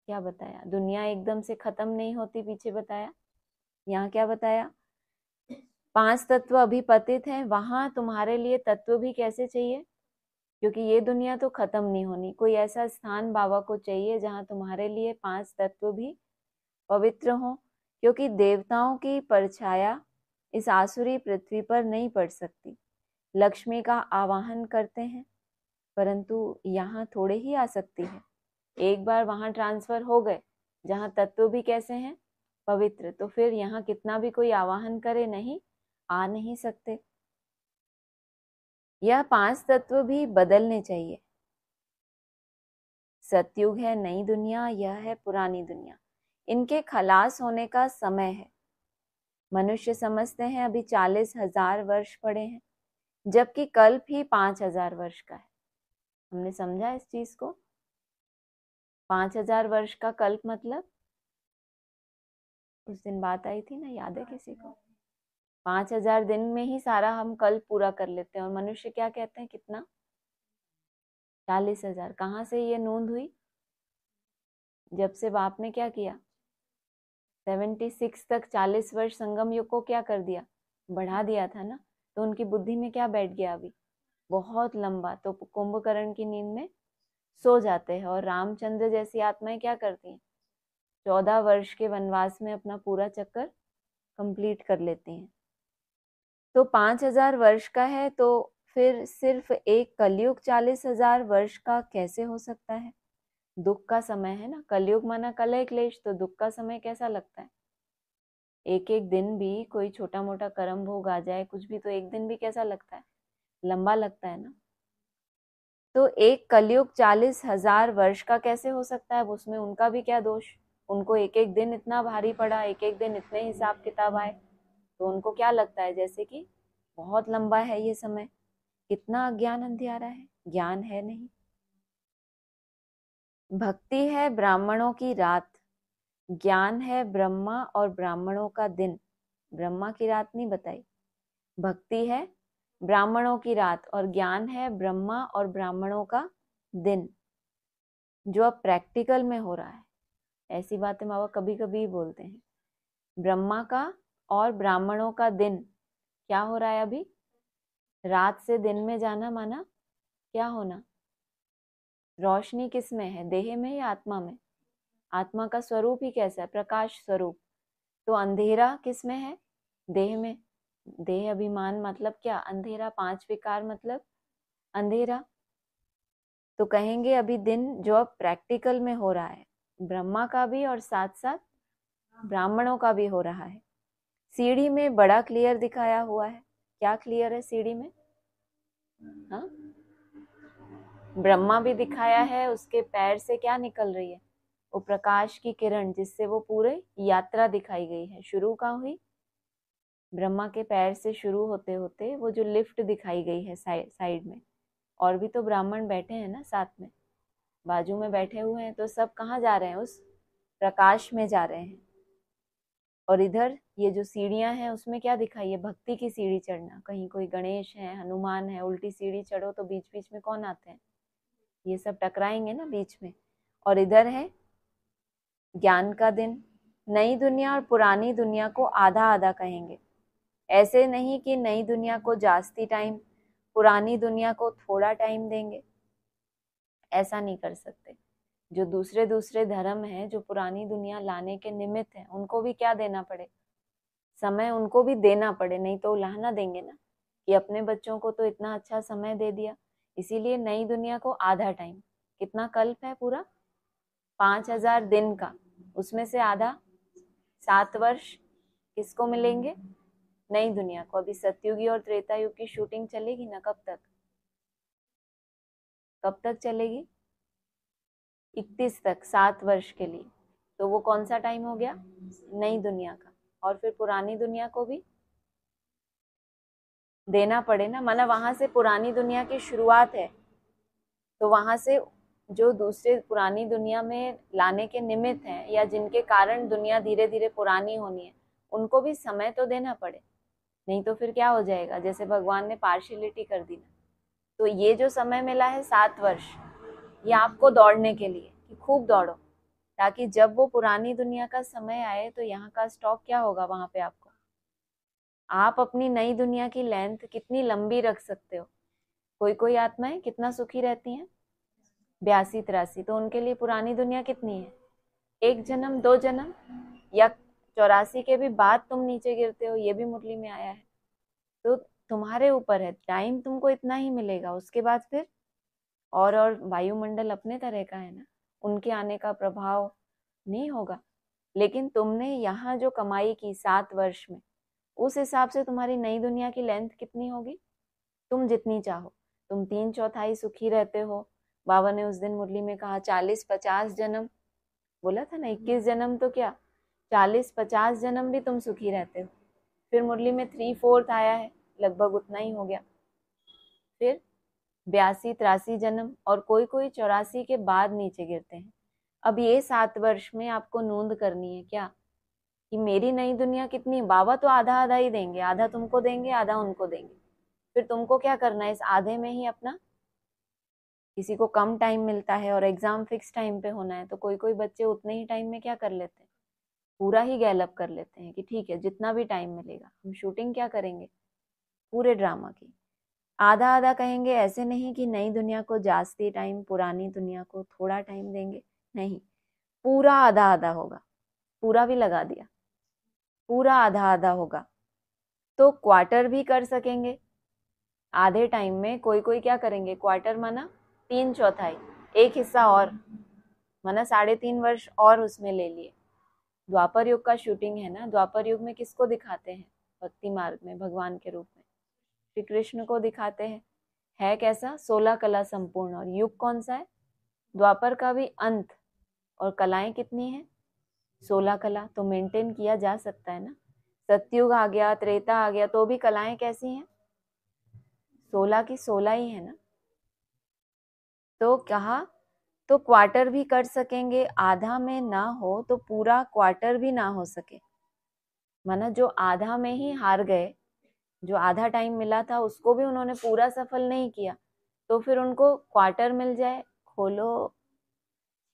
क्या बताया? दुनिया एकदम से खत्म नहीं होती, पीछे बताया। यहाँ क्या बताया? 5 तत्व अभी पतित हैं, वहां तुम्हारे लिए तत्व भी कैसे चाहिए? क्योंकि ये दुनिया तो खत्म नहीं होनी। कोई ऐसा स्थान बाबा को चाहिए जहां तुम्हारे लिए 5 तत्व भी पवित्र हो, क्योंकि देवताओं की परछाया इस आसुरी पृथ्वी पर नहीं पड़ सकती। लक्ष्मी का आवाहन करते हैं, परंतु यहाँ थोड़े ही आ सकती है। एक बार वहां ट्रांसफर हो गए जहां तत्व भी कैसे हैं? पवित्र, तो फिर यहाँ कितना भी कोई आवाहन करे नहीं आ नहीं सकते। यह 5 तत्व भी बदलने चाहिए। सतयुग है नई दुनिया, यह है पुरानी दुनिया। इनके खलास होने का समय है। मनुष्य समझते हैं अभी 40,000 वर्ष पड़े हैं, जबकि कल्प ही 5,000 वर्ष का है। हमने समझा इस चीज को? 5,000 वर्ष का कल्प मतलब उस दिन बात आई थी ना, याद है किसी को? 5,000 दिन में ही सारा हम कल्प पूरा कर लेते हैं। और मनुष्य क्या कहते हैं, कितना? 40,000। कहाँ से ये नोंद हुई? जब से बाप ने क्या किया, 76 तक 40 वर्ष संगम युग को क्या कर दिया, बढ़ा दिया था ना। तो उनकी बुद्धि में क्या बैठ गया अभी, बहुत लंबा। तो कुंभकर्ण की नींद में सो जाते हैं। और रामचंद्र जैसी आत्माएं क्या करती हैं, 14 वर्ष के वनवास में अपना पूरा चक्कर कंप्लीट कर लेती हैं। तो 5,000 वर्ष का है, तो फिर सिर्फ एक कलयुग 40,000 वर्ष का कैसे हो सकता है? दुख का समय है ना, कलयुग माना कलह क्लेश, तो दुख का समय कैसा लगता है? एक एक दिन भी कोई छोटा मोटा कर्म भोग आ जाए कुछ भी, तो एक दिन भी कैसा लगता है, लंबा लगता है ना। तो एक कलयुग 40,000 वर्ष का कैसे हो सकता है? उसमें उनका भी क्या दोष? उनको एक एक दिन इतना भारी पड़ा, एक एक दिन इतने हिसाब किताब आए, तो उनको क्या लगता है जैसे कि बहुत लंबा है ये समय। कितना अज्ञान अंधियारा है, ज्ञान है नहीं। भक्ति है ब्राह्मणों की रात, ज्ञान है ब्रह्मा और ब्राह्मणों का दिन। ब्रह्मा की रात नहीं बताई, भक्ति है ब्राह्मणों की रात और ज्ञान है ब्रह्मा और ब्राह्मणों का दिन, जो अब प्रैक्टिकल में हो रहा है। ऐसी बातें बाबा कभी कभी बोलते हैं। ब्रह्मा का और ब्राह्मणों का दिन क्या हो रहा है अभी? रात से दिन में जाना माना क्या होना? रोशनी किस में है, देह में या आत्मा में? आत्मा का स्वरूप ही कैसा है, प्रकाश स्वरूप। तो अंधेरा किस में है, देह में। देह अभिमान मतलब क्या, अंधेरा। 5 विकार मतलब अंधेरा। तो कहेंगे अभी दिन जो अब प्रैक्टिकल में हो रहा है, ब्रह्मा का भी और साथ साथ ब्राह्मणों का भी हो रहा है। सीढ़ी में बड़ा क्लियर दिखाया हुआ है। क्या क्लियर है सीढ़ी में? हाँ, ब्रह्मा भी दिखाया है, उसके पैर से क्या निकल रही है, वो प्रकाश की किरण, जिससे वो पूरे यात्रा दिखाई गई है। शुरू कहाँ हुई? ब्रह्मा के पैर से शुरू होते होते वो जो लिफ्ट दिखाई गई है साइड में। और भी तो ब्राह्मण बैठे हैं ना साथ में, बाजू में बैठे हुए हैं, तो सब कहाँ जा रहे हैं, उस प्रकाश में जा रहे हैं। और इधर ये जो सीढ़ियां हैं उसमें क्या दिखाई है, भक्ति की सीढ़ी चढ़ना। कहीं कोई गणेश है, हनुमान है, उल्टी सीढ़ी चढ़ो तो बीच बीच में कौन आते हैं, ये सब टकराएंगे ना बीच में। और इधर है ज्ञान का दिन। नई दुनिया और पुरानी दुनिया को आधा आधा कहेंगे। ऐसे नहीं कि नई दुनिया को जास्ती टाइम, पुरानी दुनिया को थोड़ा टाइम देंगे, ऐसा नहीं कर सकते। जो दूसरे दूसरे धर्म हैं जो पुरानी दुनिया लाने के निमित्त हैं, उनको भी क्या देना पड़े, समय उनको भी देना पड़े, नहीं तो उलाहना देंगे ना कि अपने बच्चों को तो इतना अच्छा समय दे दिया। इसीलिए नई दुनिया को आधा टाइम। कितना कल्प है पूरा? 5,000 दिन का, उसमें से आधा 7 वर्ष किसको मिलेंगे? नई दुनिया को। अभी सतयुगी और त्रेता युग की शूटिंग चलेगी ना, कब तक? कब तक चलेगी? 31 तक, 7 वर्ष के लिए। तो वो कौन सा टाइम हो गया? नई दुनिया का। और फिर पुरानी दुनिया को भी देना पड़े ना, मतलब वहां से पुरानी दुनिया की शुरुआत है, तो वहां से जो दूसरे पुरानी दुनिया में लाने के निमित्त हैं या जिनके कारण दुनिया धीरे धीरे पुरानी होनी है, उनको भी समय तो देना पड़े, नहीं तो फिर क्या हो जाएगा? जैसे भगवान ने पार्शियलिटी कर दी ना। तो ये जो समय मिला है 7 वर्ष, ये आपको दौड़ने के लिए, कि खूब दौड़ो, ताकि जब वो पुरानी दुनिया का समय आए तो यहाँ का स्टॉक क्या होगा वहां पे आपको। आप अपनी नई दुनिया की लेंथ कितनी लंबी रख सकते हो? कोई कोई आत्माएं कितना सुखी रहती हैं? 82-83। तो उनके लिए पुरानी दुनिया कितनी है? 1 जन्म, 2 जन्म, या 84 के भी बाद तुम नीचे गिरते हो, ये भी मुरली में आया है। तो तुम्हारे ऊपर है, टाइम तुमको इतना ही मिलेगा, उसके बाद फिर और वायुमंडल अपने तरह का है ना, उनके आने का प्रभाव नहीं होगा। लेकिन तुमने यहाँ जो कमाई की 7 वर्ष में, उस हिसाब से तुम्हारी नई दुनिया की लेंथ कितनी होगी? तुम जितनी चाहो। तुम 3/4 सुखी रहते हो। बाबा ने उस दिन मुरली में कहा 40-50 जन्म, बोला था ना 21 जन्म, तो क्या 40-50 जन्म भी तुम सुखी रहते हो। फिर मुरली में 3/4 आया है, लगभग उतना ही हो गया। फिर 82-83 जन्म, और कोई कोई 84 के बाद नीचे गिरते हैं। अब ये 7 वर्ष में आपको नोंद करनी है क्या, कि मेरी नई दुनिया कितनी। बाबा तो आधा आधा ही देंगे, आधा तुमको देंगे, आधा उनको देंगे। फिर तुमको क्या करना है, इस आधे में ही अपना, किसी को कम टाइम मिलता है और एग्जाम फिक्स टाइम पे होना है, तो कोई कोई बच्चे उतने ही टाइम में क्या कर लेते हैं, पूरा ही गैलअप कर लेते हैं, कि ठीक है जितना भी टाइम मिलेगा हम शूटिंग क्या करेंगे पूरे ड्रामा की। आधा आधा कहेंगे, ऐसे नहीं कि नई दुनिया को जास्ती टाइम, पुरानी दुनिया को थोड़ा टाइम देंगे, नहीं, पूरा आधा आधा होगा। पूरा भी लगा दिया, पूरा आधा आधा होगा। तो क्वार्टर भी कर सकेंगे आधे टाइम में। कोई कोई क्या करेंगे, क्वार्टर माना 3/4, एक हिस्सा और माना 3.5 वर्ष और उसमें ले लिए। द्वापर युग का शूटिंग है ना, द्वापर युग में किसको दिखाते हैं भक्ति मार्ग में? भगवान के रूप में श्री कृष्ण को दिखाते हैं। है कैसा? 16 कला संपूर्ण। और युग कौन सा है? द्वापर का भी अंत। और कलाएं कितनी है? 16 कला। तो मेंटेन किया जा सकता है ना। सतयुग आ गया, त्रेता आ गया, तो भी कलाएं कैसी हैं? 16 की 16 ही है ना। तो कहा, तो क्वार्टर भी कर सकेंगे, आधा में ना हो तो पूरा क्वार्टर भी ना हो सके, माना जो आधा में ही हार गए, जो आधा टाइम मिला था उसको भी उन्होंने पूरा सफल नहीं किया, तो फिर उनको क्वार्टर मिल जाए, खोलो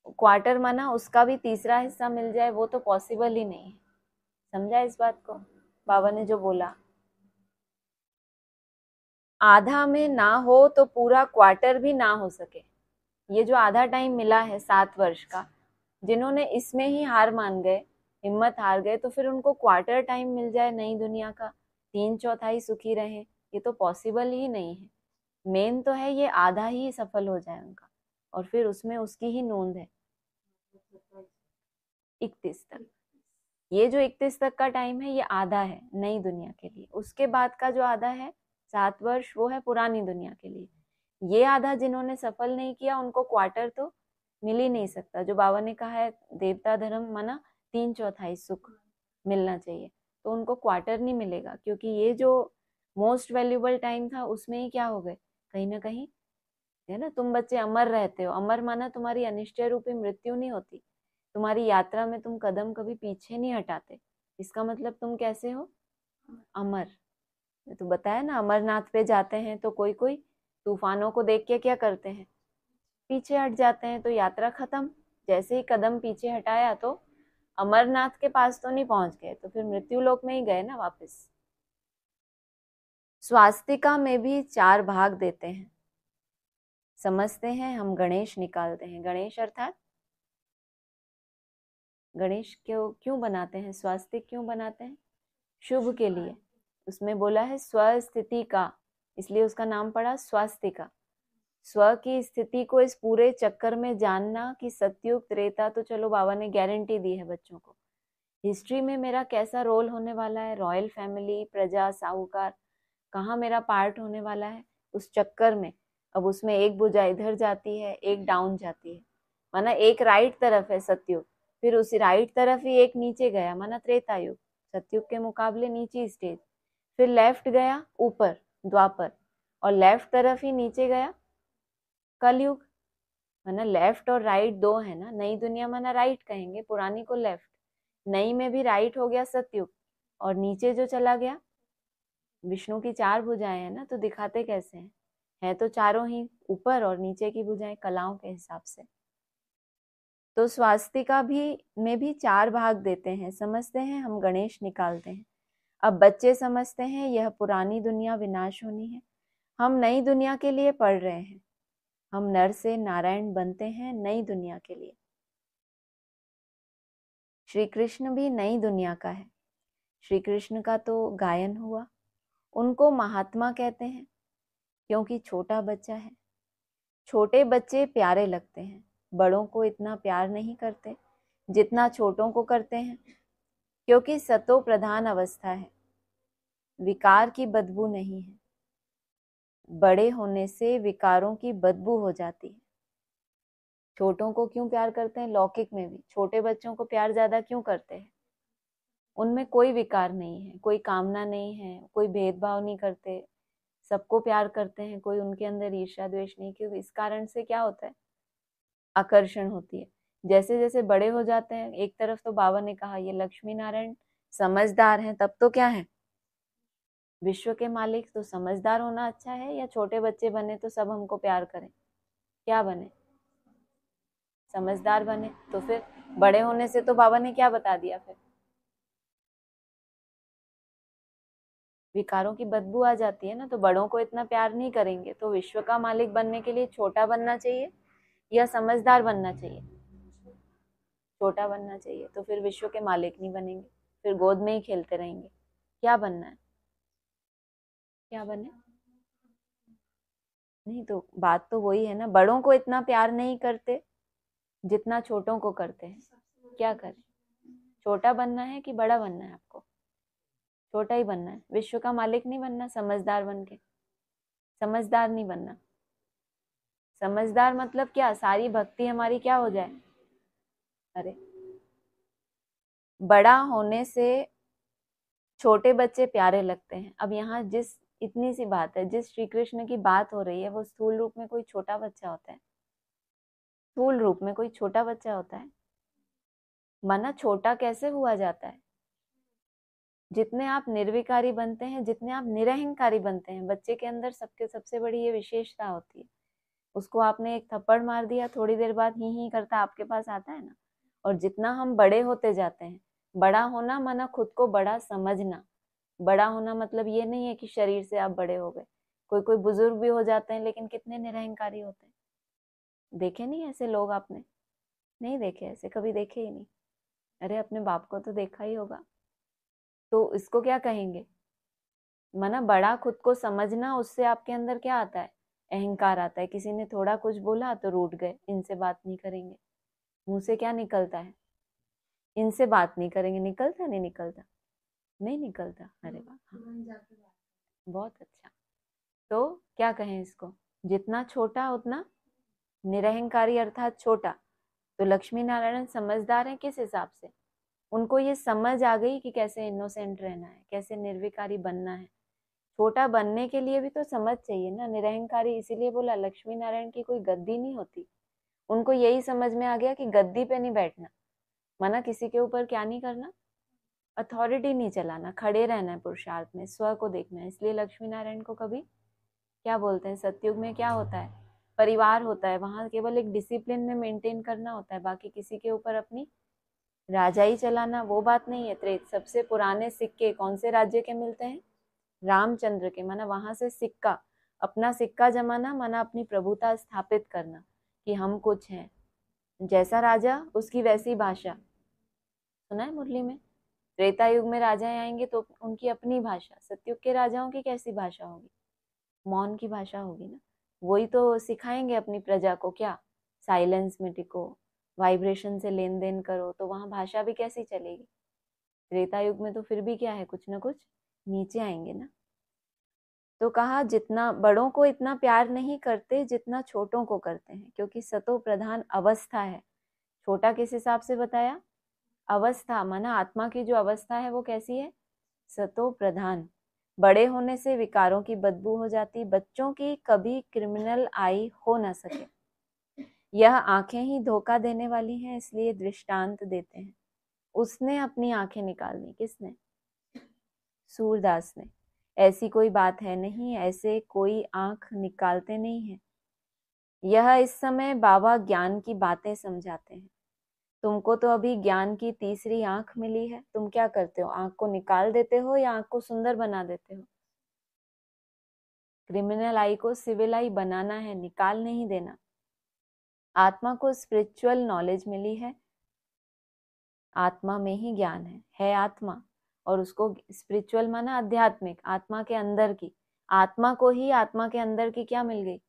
क्वार्टर माना उसका भी तीसरा हिस्सा मिल जाए, वो तो पॉसिबल ही नहीं है। समझा इस बात को? बाबा ने जो बोला, आधा में ना हो तो पूरा क्वार्टर भी ना हो सके। ये जो आधा टाइम मिला है 7 वर्ष का, जिन्होंने इसमें ही हार मान गए, हिम्मत हार गए, तो फिर उनको क्वार्टर टाइम मिल जाए नई दुनिया का, 3/4 सुखी रहे, ये तो पॉसिबल ही नहीं है। मेन तो है ये आधा ही सफल हो जाए उनका, और फिर उसमें उसकी ही नोंद है 31 तक। ये जो 31 तक का टाइम है ये आधा है नई दुनिया के लिए। उसके बाद का जो आधा है 7 वर्ष, वो है पुरानी दुनिया के लिए। ये आधा जिन्होंने सफल नहीं किया उनको क्वार्टर तो मिल ही नहीं सकता। जो बाबा ने कहा है देवता धर्म माना 3/4 सुख मिलना चाहिए, तो उनको क्वार्टर नहीं मिलेगा, क्योंकि ये जो मोस्ट वैल्यूबल टाइम था उसमें ही क्या हो गए कहीं ना कहीं, है ना। तुम बच्चे अमर रहते हो, अमर माना तुम्हारी अनिश्चय रूपी मृत्यु नहीं होती, तुम्हारी यात्रा में तुम कदम कभी पीछे नहीं हटाते। इसका मतलब तुम कैसे हो? अमर। तो बताया ना, अमरनाथ पे जाते हैं तो कोई कोई तूफानों को देख के क्या करते हैं, पीछे हट जाते हैं, तो यात्रा खत्म। जैसे ही कदम पीछे हटाया तो अमरनाथ के पास तो नहीं पहुंच गए, तो फिर मृत्यु लोक में ही गए ना वापस। स्वास्तिका में भी 4 भाग देते हैं, समझते हैं हम। गणेश निकालते हैं, गणेश अर्थात गणेश क्यों बनाते हैं, स्वास्तिक क्यों बनाते हैं? शुभ के लिए। उसमें बोला है स्वस्थिति का, इसलिए उसका नाम पड़ा स्वास्तिका। स्व की स्थिति को इस पूरे चक्कर में जानना कि सतयुग त्रेता तो चलो बाबा ने गारंटी दी है बच्चों को, हिस्ट्री में मेरा कैसा रोल होने वाला है, रॉयल फैमिली, प्रजा, साहूकार, कहाँ मेरा पार्ट होने वाला है, उस चक्कर में अब उसमें एक भुजा इधर जाती है, एक डाउन जाती है, माना एक राइट तरफ है सतयुग, फिर उसी राइट तरफ ही एक नीचे गया, माना त्रेता युग, सतयुग के मुकाबले नीची स्टेज, फिर लेफ्ट गया ऊपर द्वापर, और लेफ्ट तरफ ही नीचे गया कलयुग, माना लेफ्ट और राइट दो है ना, नई दुनिया माना राइट कहेंगे, पुरानी को लेफ्ट, नई में भी राइट हो गया सतयुग, और नीचे जो चला गया, विष्णु की 4 भुजाएं है ना, तो दिखाते कैसे हैं, है तो चारों ही ऊपर और नीचे की भुजाएं कलाओं के हिसाब से। तो स्वास्तिका भी में भी 4 भाग देते हैं, समझते हैं हम, गणेश निकालते हैं। अब बच्चे समझते हैं यह पुरानी दुनिया विनाश होनी है, हम नई दुनिया के लिए पढ़ रहे हैं, हम नर से नारायण बनते हैं नई दुनिया के लिए। श्री कृष्ण भी नई दुनिया का है, श्री कृष्ण का तो गायन हुआ, उनको महात्मा कहते हैं क्योंकि छोटा बच्चा है। छोटे बच्चे प्यारे लगते हैं, बड़ों को इतना प्यार नहीं करते जितना छोटों को करते हैं, क्योंकि सतो प्रधान अवस्था है, विकार की बदबू नहीं है, बड़े होने से विकारों की बदबू हो जाती है। छोटों को क्यों प्यार करते हैं, लौकिक में भी छोटे बच्चों को प्यार ज्यादा क्यों करते हैं, उनमें कोई विकार नहीं है, कोई कामना नहीं है, कोई भेदभाव नहीं करते, सबको प्यार करते हैं, कोई उनके अंदर ईर्ष्या द्वेष नहीं, क्योंकि इस कारण से क्या होता है, आकर्षण होती है। जैसे जैसे बड़े हो जाते हैं, एक तरफ तो बाबा ने कहा ये लक्ष्मी नारायण समझदार हैं, तब तो क्या है, विश्व के मालिक, तो समझदार होना अच्छा है, या छोटे बच्चे बने तो सब हमको प्यार करें, क्या बने, समझदार बने। तो फिर बड़े होने से तो बाबा ने क्या बता दिया, फिर विकारों की बदबू आ जाती है ना, तो बड़ों को इतना प्यार नहीं करेंगे, तो विश्व का मालिक बनने के लिए छोटा बनना चाहिए या समझदार बनना चाहिए, छोटा बनना चाहिए, तो फिर विश्व के मालिक नहीं बनेंगे, फिर गोद में ही खेलते रहेंगे, क्या बनना है, क्या बने, नहीं, तो बात तो वही है ना, बड़ों को इतना प्यार नहीं करते जितना छोटों को करते हैं, क्या करें, छोटा बनना है कि बड़ा बनना है, आपको छोटा ही बनना है, विश्व का मालिक नहीं बनना, समझदार बन के, समझदार नहीं बनना, समझदार मतलब क्या, सारी भक्ति हमारी क्या हो जाए, अरे बड़ा होने से छोटे बच्चे प्यारे लगते हैं। अब यहाँ जिस इतनी सी बात है, जिस श्री कृष्ण की बात हो रही है, वो स्थूल रूप में कोई छोटा बच्चा होता है, स्थूल रूप में कोई छोटा बच्चा होता है, माना छोटा कैसे हुआ जाता है, जितने आप निर्विकारी बनते हैं, जितने आप निरहंकारी बनते हैं, बच्चे के अंदर सबके सबसे बड़ी ये विशेषता होती है, उसको आपने एक थप्पड़ मार दिया, थोड़ी देर बाद ही करता आपके पास आता है ना। और जितना हम बड़े होते जाते हैं, बड़ा होना माना खुद को बड़ा समझना, बड़ा होना मतलब ये नहीं है कि शरीर से आप बड़े हो गए, कोई कोई बुजुर्ग भी हो जाते हैं लेकिन कितने निरहंकारी होते हैं, देखे नहीं ऐसे लोग आपने, नहीं देखे ऐसे, कभी देखे ही नहीं, अरे अपने बाप को तो देखा ही होगा, तो इसको क्या कहेंगे, माना बड़ा खुद को समझना, उससे आपके अंदर क्या आता है, अहंकार आता है, किसी ने थोड़ा कुछ बोला तो रूठ गए, इनसे बात नहीं करेंगे, मुंह से क्या निकलता है, इनसे बात नहीं करेंगे, निकलता नहीं निकलता, नहीं निकलता, अरे वाह, हाँ, बहुत अच्छा। तो क्या कहें इसको, जितना छोटा उतना निरहंकारी अर्थात छोटा, तो लक्ष्मी नारायण समझदार हैं किस हिसाब से, उनको ये समझ आ गई कि कैसे इनोसेंट रहना है, कैसे निर्विकारी बनना है, छोटा बनने के लिए भी तो समझ चाहिए ना, निरहंकारी इसीलिए बोला लक्ष्मी नारायण की कोई गद्दी नहीं होती, उनको यही समझ में आ गया कि गद्दी पे नहीं बैठना, माना किसी के ऊपर क्या नहीं करना, अथॉरिटी नहीं चलाना, खड़े रहना है पुरुषार्थ में, स्व को देखना है, इसलिए लक्ष्मी नारायण को कभी क्या बोलते हैं, सतयुग में क्या होता है, परिवार होता है, वहां केवल एक डिसिप्लिन में मेंटेन करना होता है, बाकी किसी के ऊपर अपनी राजाई चलाना वो बात नहीं है। त्रेत सबसे पुराने सिक्के कौन से राज्य के मिलते हैं, रामचंद्र के, माना वहां से सिक्का, अपना सिक्का जमाना माना अपनी प्रभुता स्थापित करना कि हम कुछ हैं, जैसा राजा उसकी वैसी भाषा, सुना है मुरली में, त्रेता युग में राजा आएंगे तो उनकी अपनी भाषा, सतयुग के राजाओं की कैसी भाषा होगी, मौन की भाषा होगी ना, वही तो सिखाएंगे अपनी प्रजा को, क्या साइलेंस में टिको, वाइब्रेशन से लेन देन करो, तो वहां भाषा भी कैसी चलेगी, त्रेता युग में तो फिर भी क्या है, कुछ ना कुछ नीचे आएंगे ना। तो कहा जितना बड़ों को इतना प्यार नहीं करते जितना छोटों को करते हैं, क्योंकि सतो प्रधान अवस्था है। छोटा किस हिसाब से बताया? अवस्था, माना आत्मा की जो अवस्था है वो कैसी है? सतो प्रधान। बड़े होने से विकारों की बदबू हो जाती, बच्चों की कभी क्रिमिनल आई हो ना सके। यह आंखें ही धोखा देने वाली हैं, इसलिए दृष्टांत देते हैं। उसने अपनी आंखें निकाल दी। किसने? सूरदास ने। ऐसी कोई बात है नहीं, ऐसे कोई आंख निकालते नहीं है। यह इस समय बाबा ज्ञान की बातें समझाते हैं। तुमको तो अभी ज्ञान की तीसरी आंख मिली है, तुम क्या करते हो? आंख को निकाल देते हो या आंख को सुंदर बना देते हो? क्रिमिनल आई को सिविल आई बनाना है, निकाल नहीं देना। आत्मा को स्पिरिचुअल नॉलेज मिली है, आत्मा में ही ज्ञान है आत्मा। और उसको स्पिरिचुअल माना आध्यात्मिक, आत्मा के अंदर की। आत्मा को ही आत्मा के अंदर की क्या मिल गई?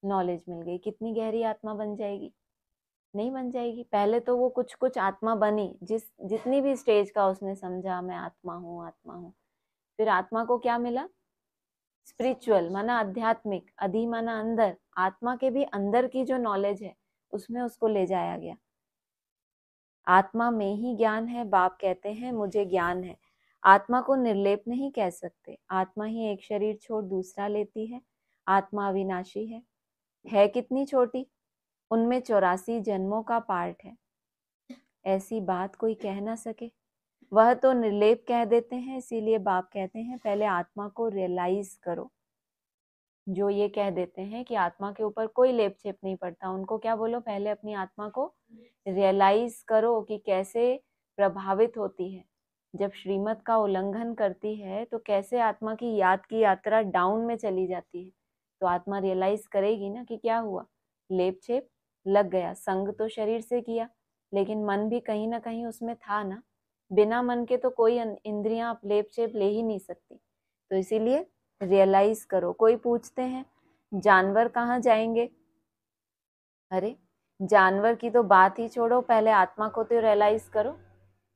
नॉलेज मिल गई। कितनी गहरी आत्मा बन जाएगी? नहीं बन जाएगी। पहले तो वो कुछ कुछ आत्मा बनी, जितनी भी स्टेज का उसने समझा मैं आत्मा हूँ आत्मा हूँ। फिर आत्मा को क्या मिला? स्पिरिचुअल माना आध्यात्मिक, अधि माना अंदर। आत्मा के भी अंदर की जो नॉलेज है उसमें उसको ले जाया गया। आत्मा में ही ज्ञान है। बाप कहते हैं मुझे ज्ञान है। आत्मा को निर्लेप नहीं कह सकते। आत्मा ही एक शरीर छोड़ दूसरा लेती है। आत्मा अविनाशी है कितनी छोटी? उनमें 84 जन्मों का पार्ट है। ऐसी बात कोई कह ना सके। वह तो निर्लेप कह देते हैं, इसीलिए बाप कहते हैं पहले आत्मा को रियलाइज करो। जो ये कह देते हैं कि आत्मा के ऊपर कोई लेप छेप नहीं पड़ता, उनको क्या बोलो? पहले अपनी आत्मा को रियलाइज करो कि कैसे प्रभावित होती है। जब श्रीमत का उल्लंघन करती है तो कैसे आत्मा की याद की यात्रा डाउन में चली जाती है। तो आत्मा रियलाइज करेगी ना कि क्या हुआ, लेप छेप लग गया। संग तो शरीर से किया, लेकिन मन भी कहीं ना कहीं उसमें था ना। बिना मन के तो कोई इंद्रियां लेप छेप ले ही नहीं सकती। तो इसीलिए रियलाइज करो। कोई पूछते हैं जानवर कहाँ जाएंगे? अरे जानवर की तो बात ही छोड़ो, पहले आत्मा को तो रियलाइज करो।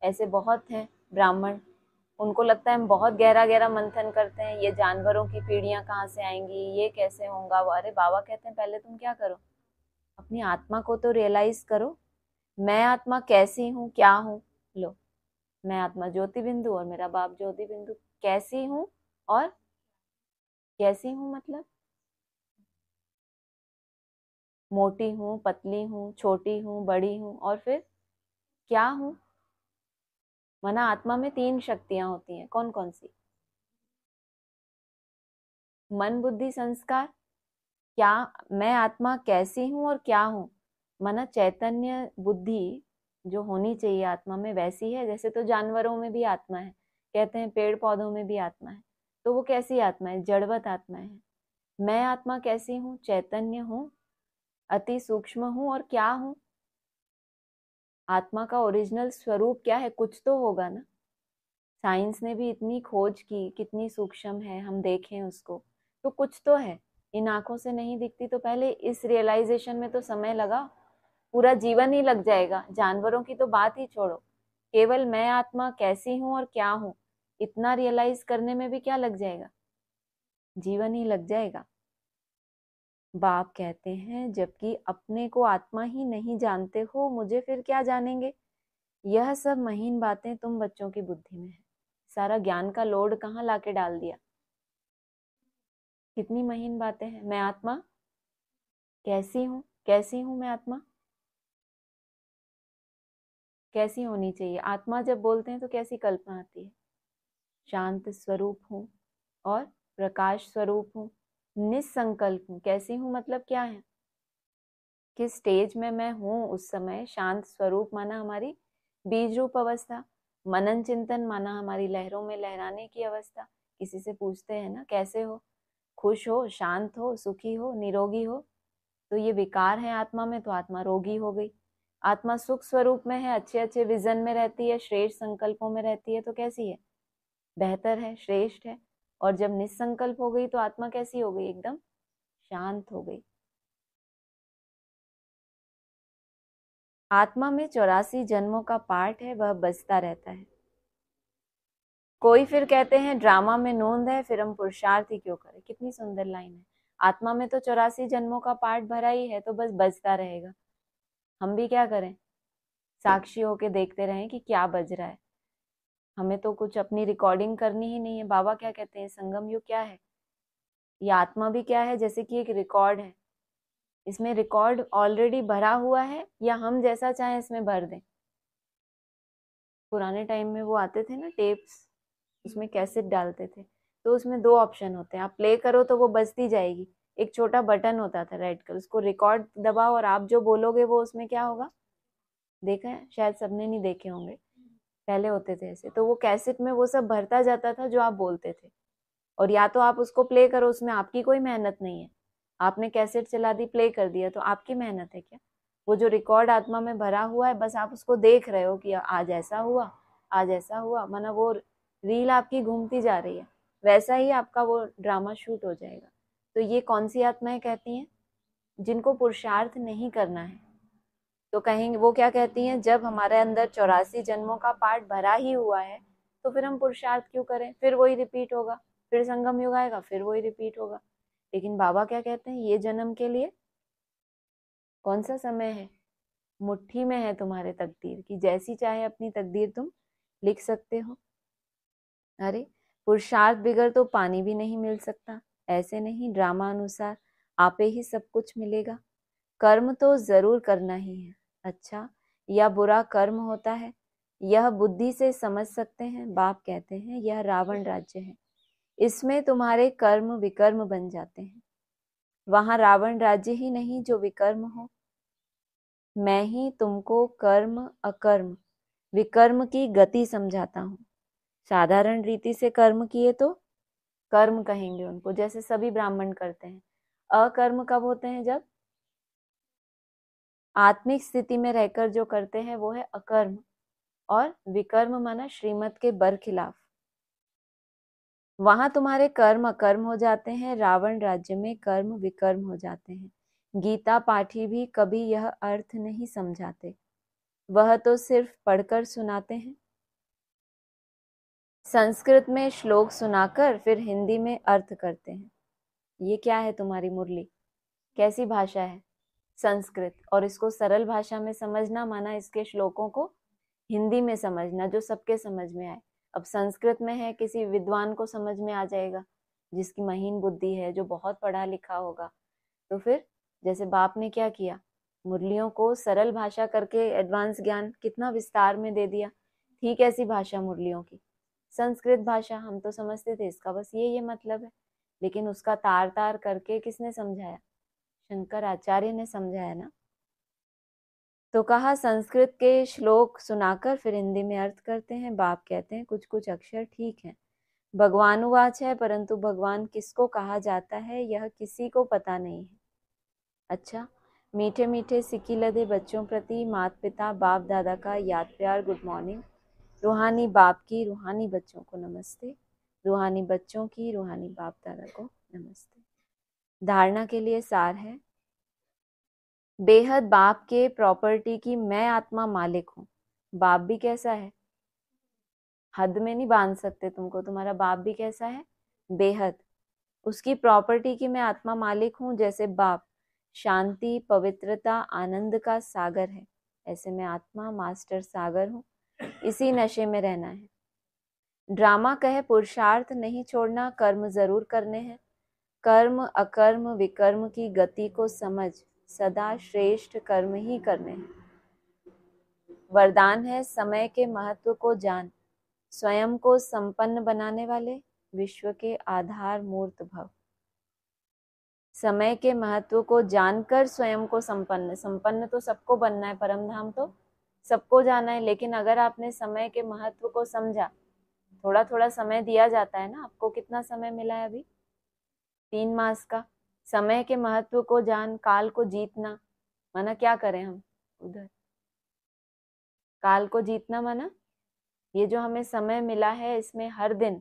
ऐसे बहुत हैं ब्राह्मण, उनको लगता है हम बहुत गहरा गहरा मंथन करते हैं, ये जानवरों की पीढ़ियां कहाँ से आएंगी, ये कैसे होगा। अरे बाबा कहते हैं पहले तुम क्या करो, अपनी आत्मा को तो रियलाइज करो। मैं आत्मा कैसी हूँ, क्या हूँ? लो, मैं आत्मा ज्योति बिंदु और मेरा बाप ज्योति बिंदु। कैसी हूँ और कैसी हूँ मतलब मोटी हूँ, पतली हूँ, छोटी हूँ, बड़ी हूँ, और फिर क्या हूँ? माना आत्मा में 3 शक्तियां होती हैं। कौन कौन सी? मन बुद्धि संस्कार। क्या मैं आत्मा कैसी हूँ और क्या हूँ? माना चैतन्य बुद्धि जो होनी चाहिए आत्मा में वैसी है। जैसे तो जानवरों में भी आत्मा है, कहते हैं पेड़ पौधों में भी आत्मा है। तो वो कैसी आत्मा है? जड़वत आत्मा है। मैं आत्मा कैसी हूँ? चैतन्य हूँ, अति सूक्ष्म हूँ, और क्या हूँ? आत्मा का ओरिजिनल स्वरूप क्या है? कुछ तो होगा ना। साइंस ने भी इतनी खोज की, कितनी सूक्ष्म है, हम देखें उसको तो कुछ तो है। इन आंखों से नहीं दिखती, तो पहले इस रियलाइजेशन में तो समय लगा, पूरा जीवन ही लग जाएगा। जानवरों की तो बात ही छोड़ो, केवल मैं आत्मा कैसी हूँ और क्या हूँ इतना रियलाइज करने में भी क्या लग जाएगा? जीवन ही लग जाएगा। बाप कहते हैं जबकि अपने को आत्मा ही नहीं जानते हो, मुझे फिर क्या जानेंगे? यह सब महीन बातें तुम बच्चों की बुद्धि में है। सारा ज्ञान का लोड कहाँ लाके डाल दिया? कितनी महीन बातें हैं। मैं आत्मा कैसी हूँ, कैसी हूँ मैं आत्मा? कैसी होनी चाहिए आत्मा? जब बोलते हैं तो कैसी कल्पना आती है? शांत स्वरूप हूँ और प्रकाश स्वरूप हूँ, निसंकल्प हूँ। कैसी हूँ मतलब क्या है? किस स्टेज में मैं हूँ उस समय? शांत स्वरूप माना हमारी बीज रूप अवस्था, मनन चिंतन माना हमारी लहरों में लहराने की अवस्था। किसी से पूछते हैं ना कैसे हो, खुश हो, शांत हो, सुखी हो, निरोगी हो, तो ये विकार है आत्मा में, तो आत्मा रोगी हो गई। आत्मा सुख स्वरूप में है, अच्छे अच्छे विजन में रहती है, श्रेष्ठ संकल्पों में रहती है, तो कैसी है? बेहतर है, श्रेष्ठ है। और जब निसंकल्प हो गई तो आत्मा कैसी हो गई? एकदम शांत हो गई। आत्मा में 84 जन्मों का पार्ट है, वह बजता रहता है। कोई फिर कहते हैं ड्रामा में नोंद है, फिर हम पुरुषार्थ ही क्यों करें। कितनी सुंदर लाइन है। आत्मा में तो 84 जन्मों का पाठ भरा ही है, तो बस बजता रहेगा। हम भी क्या करें, साक्षी होके देखते रहें कि क्या बज रहा है। हमें तो कुछ अपनी रिकॉर्डिंग करनी ही नहीं है। बाबा क्या कहते हैं, संगम युग क्या है, ये आत्मा भी क्या है, जैसे कि एक रिकॉर्ड है। इसमें रिकॉर्ड ऑलरेडी भरा हुआ है, या हम जैसा चाहें इसमें भर दें। पुराने टाइम में वो आते थे ना टेप्स, उसमें कैसेट डालते थे, तो उसमें 2 ऑप्शन होते हैं। आप प्ले करो तो वो बजती जाएगी, एक छोटा बटन होता था रेड कलर, उसको रिकॉर्ड दबाओ और आप जो बोलोगे वो उसमें क्या होगा। देखा है, शायद सबने नहीं देखे होंगे, पहले होते थे ऐसे। तो वो कैसेट में वो सब भरता जाता था जो आप बोलते थे, और या तो आप उसको प्ले करो, उसमें आपकी कोई मेहनत नहीं है। आपने कैसेट चला दी, प्ले कर दिया, तो आपकी मेहनत है क्या। वो जो रिकॉर्ड आत्मा में भरा हुआ है, बस आप उसको देख रहे हो कि आज ऐसा हुआ, आज ऐसा हुआ, माना वो रील आपकी घूमती जा रही है, वैसा ही आपका वो ड्रामा शूट हो जाएगा। तो ये कौन सी आत्माएं कहती हैं, जिनको पुरुषार्थ नहीं करना है। तो कहेंगे, वो क्या कहती हैं, जब हमारे अंदर 84 जन्मों का पाठ भरा ही हुआ है, तो फिर हम पुरुषार्थ क्यों करें, फिर वही रिपीट होगा, फिर संगम युग आएगा, फिर वही रिपीट होगा। लेकिन बाबा क्या कहते हैं, ये जन्म के लिए कौन सा समय है, मुट्ठी में है तुम्हारे तकदीर की, जैसी चाहे अपनी तकदीर तुम लिख सकते हो। अरे पुरुषार्थ बिगर तो पानी भी नहीं मिल सकता, ऐसे नहीं ड्रामा अनुसार आपे ही सब कुछ मिलेगा। कर्म तो जरूर करना ही है, अच्छा या बुरा कर्म होता है, यह बुद्धि से समझ सकते हैं। बाप कहते हैं यह रावण राज्य है, इसमें तुम्हारे कर्म विकर्म बन जाते हैं। वहां रावण राज्य ही नहीं जो विकर्म हो, मैं ही तुमको कर्म अकर्म विकर्म की गति समझाता हूँ। साधारण रीति से कर्म किए तो कर्म कहेंगे उनको, जैसे सभी ब्राह्मण करते हैं। अकर्म कब होते हैं, जब आत्मिक स्थिति में रहकर जो करते हैं वो है अकर्म, और विकर्म माना श्रीमत के बरखिलाफ। वहां तुम्हारे कर्म अकर्म हो जाते हैं, रावण राज्य में कर्म विकर्म हो जाते हैं। गीता पाठी भी कभी यह अर्थ नहीं समझाते, वह तो सिर्फ पढ़कर सुनाते हैं। संस्कृत में श्लोक सुनाकर फिर हिंदी में अर्थ करते हैं। ये क्या है तुम्हारी मुरली, कैसी भाषा है संस्कृत, और इसको सरल भाषा में समझना माना इसके श्लोकों को हिंदी में समझना जो सबके समझ में आए। अब संस्कृत में है, किसी विद्वान को समझ में आ जाएगा, जिसकी महीन बुद्धि है, जो बहुत पढ़ा लिखा होगा। तो फिर जैसे बाप ने क्या किया, मुरलियों को सरल भाषा करके एडवांस ज्ञान कितना विस्तार में दे दिया। ठीक ऐसी भाषा मुरलियों की, संस्कृत भाषा हम तो समझते थे इसका बस ये मतलब है, लेकिन उसका तार तार करके किसने समझाया, शंकराचार्य ने समझाया ना। तो कहा संस्कृत के श्लोक सुनाकर फिर हिंदी में अर्थ करते हैं। बाप कहते हैं कुछ कुछ अक्षर ठीक हैं, भगवानुवाच है, परंतु भगवान किसको कहा जाता है यह किसी को पता नहीं है। अच्छा, मीठे मीठे सिक्की लदे बच्चों प्रति माता पिता बाप दादा का याद प्यार गुड मॉर्निंग। रूहानी बाप की रूहानी बच्चों को नमस्ते, रूहानी बच्चों की रूहानी बाप दादा को नमस्ते। धारणा के लिए सार है, बेहद बाप के प्रॉपर्टी की मैं आत्मा मालिक हूँ। बाप भी कैसा है, हद में नहीं बांध सकते तुमको, तुम्हारा बाप भी कैसा है, बेहद। उसकी प्रॉपर्टी की मैं आत्मा मालिक हूँ। जैसे बाप शांति पवित्रता आनंद का सागर है, ऐसे मैं आत्मा मास्टर सागर हूँ, इसी नशे में रहना है। ड्रामा कहे पुरुषार्थ नहीं छोड़ना, कर्म जरूर करने हैं। कर्म अकर्म विकर्म की गति को समझ, सदा श्रेष्ठ कर्म ही करने हैं। वरदान है समय के महत्व को जान, स्वयं को संपन्न बनाने वाले विश्व के आधार मूर्त भव। समय के महत्व को जानकर स्वयं को संपन्न, संपन्न तो सबको बनना है, परम धाम तो सबको जाना है, लेकिन अगर आपने समय के महत्व को समझा, थोड़ा थोड़ा समय दिया जाता है ना आपको, कितना समय मिला है अभी, 3 मास का। समय के महत्व को जान, काल को जीतना माना क्या करें हम उधर, काल को जीतना माना ये जो हमें समय मिला है इसमें हर दिन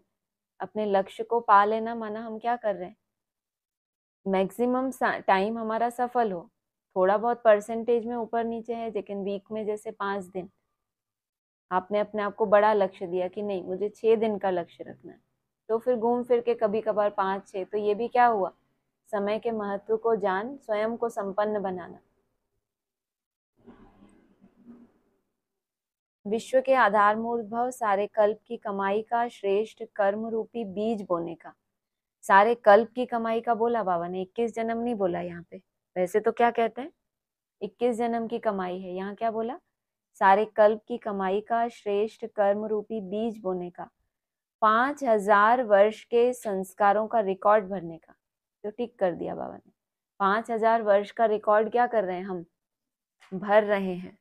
अपने लक्ष्य को पा लेना, माना हम क्या कर रहे हैं, मैक्सिमम टाइम हमारा सफल हो। थोड़ा बहुत परसेंटेज में ऊपर नीचे है, लेकिन वीक में जैसे 5 दिन आपने अपने आप को बड़ा लक्ष्य दिया कि नहीं मुझे 6 दिन का लक्ष्य रखना है, तो फिर घूम फिर के कभी कभार 5-6, तो ये भी क्या हुआ, समय के महत्व को जान स्वयं को संपन्न बनाना। विश्व के आधार मूल भव सारे कल्प की कमाई का श्रेष्ठ कर्म रूपी बीज बोने का। सारे कल्प की कमाई का बोला बाबा ने, 21 जन्म नहीं बोला यहाँ पे। वैसे तो क्या कहते हैं 21 जन्म की कमाई है, यहाँ क्या बोला, सारे कल्प की कमाई का श्रेष्ठ कर्म रूपी बीज बोने का, 5000 वर्ष के संस्कारों का रिकॉर्ड भरने का। तो ठीक कर दिया बाबा ने, 5000 वर्ष का रिकॉर्ड क्या कर रहे हैं हम, भर रहे हैं।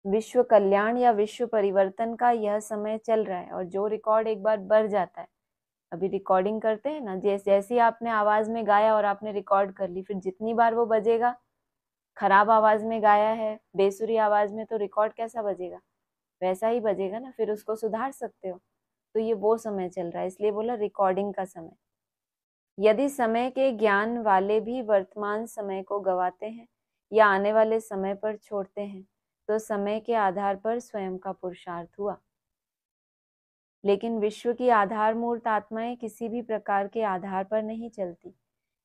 विश्व कल्याण या विश्व परिवर्तन का यह समय चल रहा है, और जो रिकॉर्ड एक बार बढ़ जाता है, अभी रिकॉर्डिंग करते हैं ना, जैसी आपने आवाज में गाया और आपने रिकॉर्ड कर ली, फिर जितनी बार वो बजेगा, खराब आवाज में गाया है, बेसुरी आवाज में, तो रिकॉर्ड कैसा बजेगा, वैसा ही बजेगा ना, फिर उसको सुधार सकते हो। तो ये वो समय चल रहा है, इसलिए बोला रिकॉर्डिंग का समय। यदि समय के ज्ञान वाले भी वर्तमान समय को गवाते हैं या आने वाले समय पर छोड़ते हैं, तो समय के आधार पर स्वयं का पुरुषार्थ हुआ। लेकिन विश्व की आधार मूर्त आत्माएं किसी भी प्रकार के आधार पर नहीं चलती,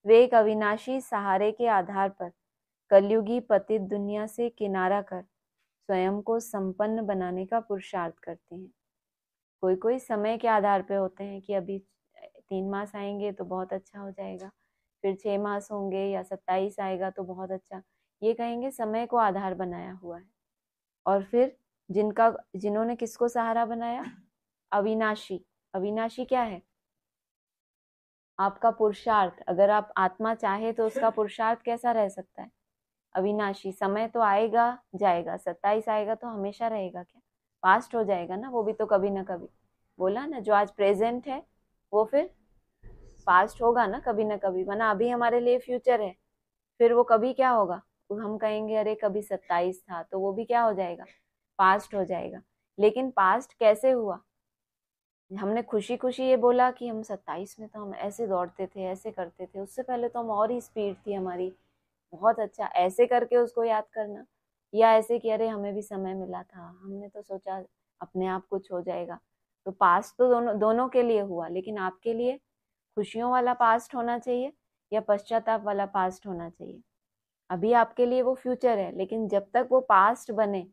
वे एक अविनाशी सहारे के आधार पर कलयुगी पतित दुनिया से किनारा कर स्वयं को संपन्न बनाने का पुरुषार्थ करते हैं। कोई कोई समय के आधार पे होते हैं कि अभी 3 मास आएंगे तो बहुत अच्छा हो जाएगा, फिर 6 मास होंगे या 27 आएगा तो बहुत अच्छा, ये कहेंगे समय को आधार बनाया हुआ है। और फिर जिन्होंने किसको सहारा बनाया, अविनाशी। अविनाशी क्या है, आपका पुरुषार्थ। अगर आप आत्मा चाहे तो उसका पुरुषार्थ कैसा रह सकता है, अविनाशी। समय तो आएगा जाएगा, 27 आएगा तो हमेशा रहेगा क्या, पास्ट हो जाएगा ना वो भी तो कभी ना कभी। बोला ना, जो आज प्रेजेंट है वो फिर पास्ट होगा ना कभी ना कभी, वरना अभी हमारे लिए फ्यूचर है, फिर वो कभी क्या होगा, हम कहेंगे अरे कभी 27 था, तो वो भी क्या हो जाएगा, पास्ट हो जाएगा। लेकिन पास्ट कैसे हुआ, हमने खुशी खुशी ये बोला कि हम 27 में तो हम ऐसे दौड़ते थे, ऐसे करते थे, उससे पहले तो हम और ही स्पीड थी हमारी, बहुत अच्छा, ऐसे करके उसको याद करना। या ऐसे कि अरे हमें भी समय मिला था, हमने तो सोचा अपने आप कुछ हो जाएगा। तो पास्ट तो दोनों के लिए हुआ, लेकिन आपके लिए खुशियों वाला पास्ट होना चाहिए या पश्चाताप वाला पास्ट होना चाहिए। अभी आपके लिए वो फ्यूचर है, लेकिन जब तक वो पास्ट बने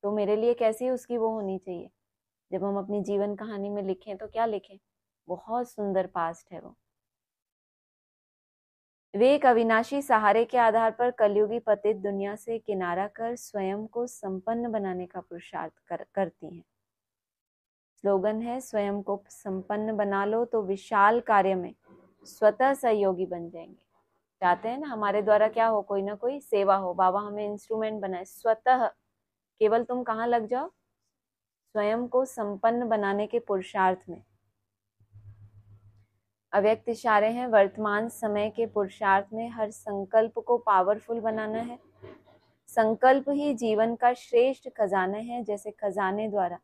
तो मेरे लिए कैसी उसकी वो होनी चाहिए, जब हम अपनी जीवन कहानी में लिखें तो क्या लिखें, बहुत सुंदर पास्ट है वो। वे एक अविनाशी सहारे के आधार पर कलयुगी पतित दुनिया से किनारा कर स्वयं को संपन्न बनाने का पुरुषार्थ करती हैं। स्लोगन है, स्वयं को संपन्न बना लो तो विशाल कार्य में स्वतः सहयोगी बन जाएंगे। चाहते हैं ना हमारे द्वारा क्या हो, कोई ना कोई सेवा हो, बाबा हमें इंस्ट्रूमेंट बनाए, स्वतः केवल तुम कहाँ लग जाओ, स्वयं को संपन्न बनाने के पुरुषार्थ में। अव्यक्त इशारे हैं, वर्तमान समय के पुरुषार्थ में हर संकल्प को पावरफुल बनाना है। संकल्प ही जीवन का श्रेष्ठ खजाना है, जैसे खजाने द्वारा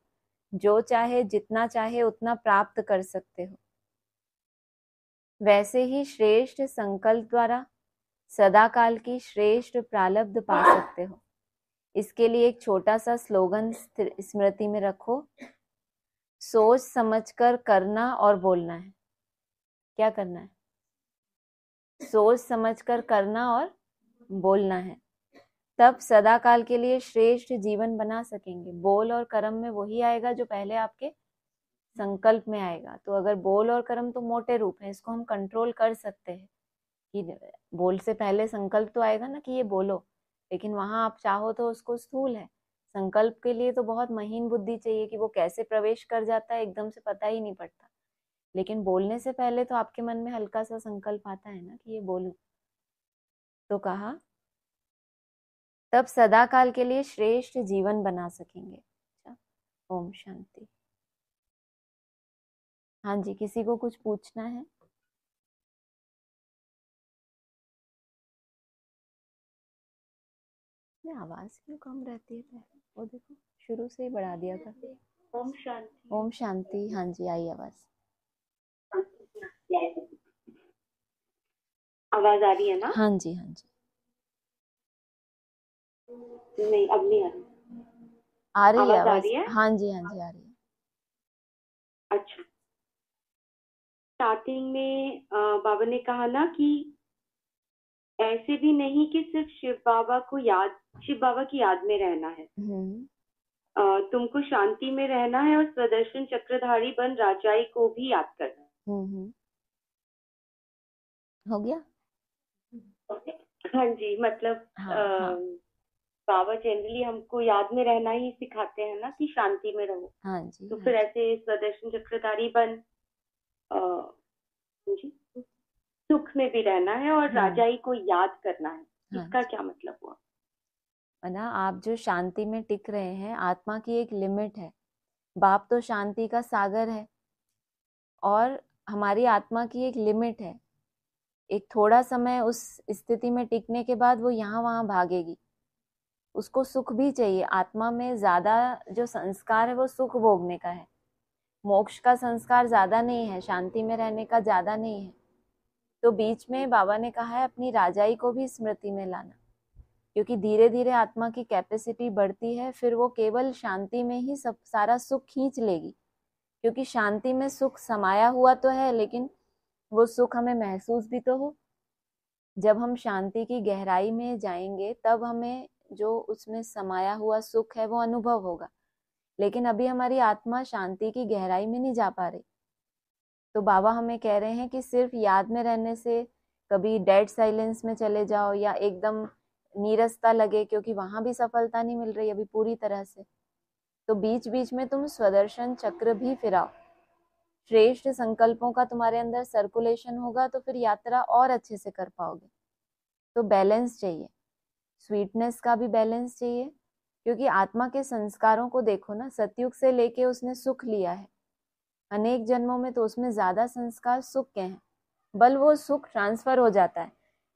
जो चाहे जितना चाहे उतना प्राप्त कर सकते हो, वैसे ही श्रेष्ठ संकल्प द्वारा सदाकाल की श्रेष्ठ प्रारब्ध पा सकते हो। इसके लिए एक छोटा सा स्लोगन स्मृति में रखो, सोच समझकर करना और बोलना है। क्या करना है, सोच समझकर करना और बोलना है, तब सदाकाल के लिए श्रेष्ठ जीवन बना सकेंगे। बोल और कर्म में वही आएगा जो पहले आपके संकल्प में आएगा। तो अगर बोल और कर्म तो मोटे रूप है, इसको हम कंट्रोल कर सकते हैं कि बोल से पहले संकल्प तो आएगा ना कि ये बोलो, लेकिन वहां आप चाहो तो उसको स्थूल है। संकल्प के लिए तो बहुत महीन बुद्धि चाहिए कि वो कैसे प्रवेश कर जाता है, एकदम से पता ही नहीं पड़ता। लेकिन बोलने से पहले तो आपके मन में हल्का सा संकल्प आता है ना कि ये बोलूं। तो कहा तब सदाकाल के लिए श्रेष्ठ जीवन बना सकेंगे। अच्छा, ओम शांति। हाँ जी, किसी को कुछ पूछना है? ये आवाज क्यों कम रहती है? वो देखो शुरू से ही बढ़ा दिया था। ओम शांति। ओम शांति। हाँ जी, आई आवाज। आवाज आ रही है ना? हाँ जी, हाँ जी। नहीं, अब नहीं आ रही। आ रही है आवाज आ आवाज। रही है? हाँ जी, हाँ जी, आ रही है। अच्छा। स्टार्टिंग में बाबा ने कहा ना कि ऐसे भी नहीं कि सिर्फ शिव बाबा की याद में रहना है। हम्म। तुमको शांति में रहना है और स्वदर्शन चक्रधारी बन राजाई को भी याद करना है। हो गया। हाँ जी, मतलब हाँ हाँ। बाबा जनरली हमको याद में रहना ही सिखाते हैं ना कि शांति में रहो। हाँ जी, तो हाँ फिर जी, ऐसे स्वदर्शन चक्रधारी बन जी सुख में भी रहना है और राजाई को याद करना है। हाँ इसका जी। क्या मतलब हुआ? ना आप जो शांति में टिक रहे हैं, आत्मा की एक लिमिट है। बाप तो शांति का सागर है, और हमारी आत्मा की एक लिमिट है। एक थोड़ा समय उस स्थिति में टिकने के बाद वो यहाँ वहां भागेगी। उसको सुख भी चाहिए। आत्मा में ज्यादा जो संस्कार है वो सुख भोगने का है। मोक्ष का संस्कार ज्यादा नहीं है, शांति में रहने का ज्यादा नहीं है। तो बीच में बाबा ने कहा है अपनी राजाई को भी स्मृति में लाना, क्योंकि धीरे धीरे आत्मा की कैपेसिटी बढ़ती है, फिर वो केवल शांति में ही सब सारा सुख खींच लेगी। क्योंकि शांति में सुख समाया हुआ तो है, लेकिन वो सुख हमें महसूस भी तो हो। जब हम शांति की गहराई में जाएंगे तब हमें जो उसमें समाया हुआ सुख है वो अनुभव होगा। लेकिन अभी हमारी आत्मा शांति की गहराई में नहीं जा पा रही। तो बाबा हमें कह रहे हैं कि सिर्फ याद में रहने से, कभी डेड साइलेंस में चले जाओ या एकदम नीरसता लगे, क्योंकि वहां भी सफलता नहीं मिल रही अभी पूरी तरह से, तो बीच बीच में तुम स्वदर्शन चक्र भी फिराओ। श्रेष्ठ संकल्पों का तुम्हारे अंदर सर्कुलेशन होगा तो फिर यात्रा और अच्छे से कर पाओगे। तो बैलेंस चाहिए, स्वीटनेस का भी बैलेंस चाहिए। क्योंकि आत्मा के संस्कारों को देखो ना, सतयुग से लेके उसने सुख लिया है अनेक जन्मों में, तो उसमें ज्यादा संस्कार सुख के हैं। बल वो सुख ट्रांसफर हो जाता है।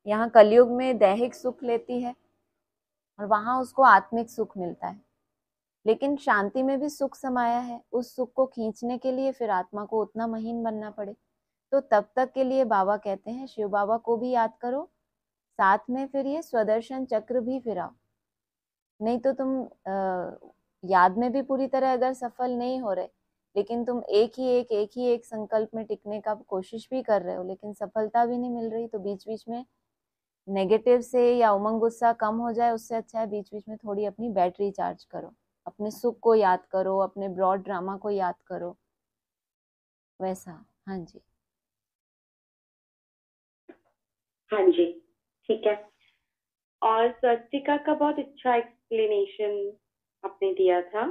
यहाँ कलयुग में दैहिक सुख लेती है और वहां उसको आत्मिक सुख मिलता है। लेकिन शांति में भी सुख समाया है, उस सुख को खींचने के लिए फिर आत्मा को उतना महीन बनना पड़े। तो तब तक के लिए बाबा कहते हैं शिव बाबा को भी याद करो, साथ में फिर ये स्वदर्शन चक्र भी फिराओ। नहीं तो तुम याद में भी पूरी तरह अगर सफल नहीं हो रहे, लेकिन तुम एक ही एक संकल्प में टिकने का कोशिश भी कर रहे हो, लेकिन सफलता भी नहीं मिल रही, तो बीच बीच में नेगेटिव से या उमंग गुस्सा कम हो जाए, उससे अच्छा है बीच बीच में थोड़ी अपनी बैटरी चार्ज करो। अपने सुख को याद करो, अपने ब्रॉड ड्रामा को याद करो, वैसा। हाँ जी। हाँ जी, ठीक है। और स्वस्तिका का बहुत अच्छा एक्सप्लेनेशन आपने दिया था।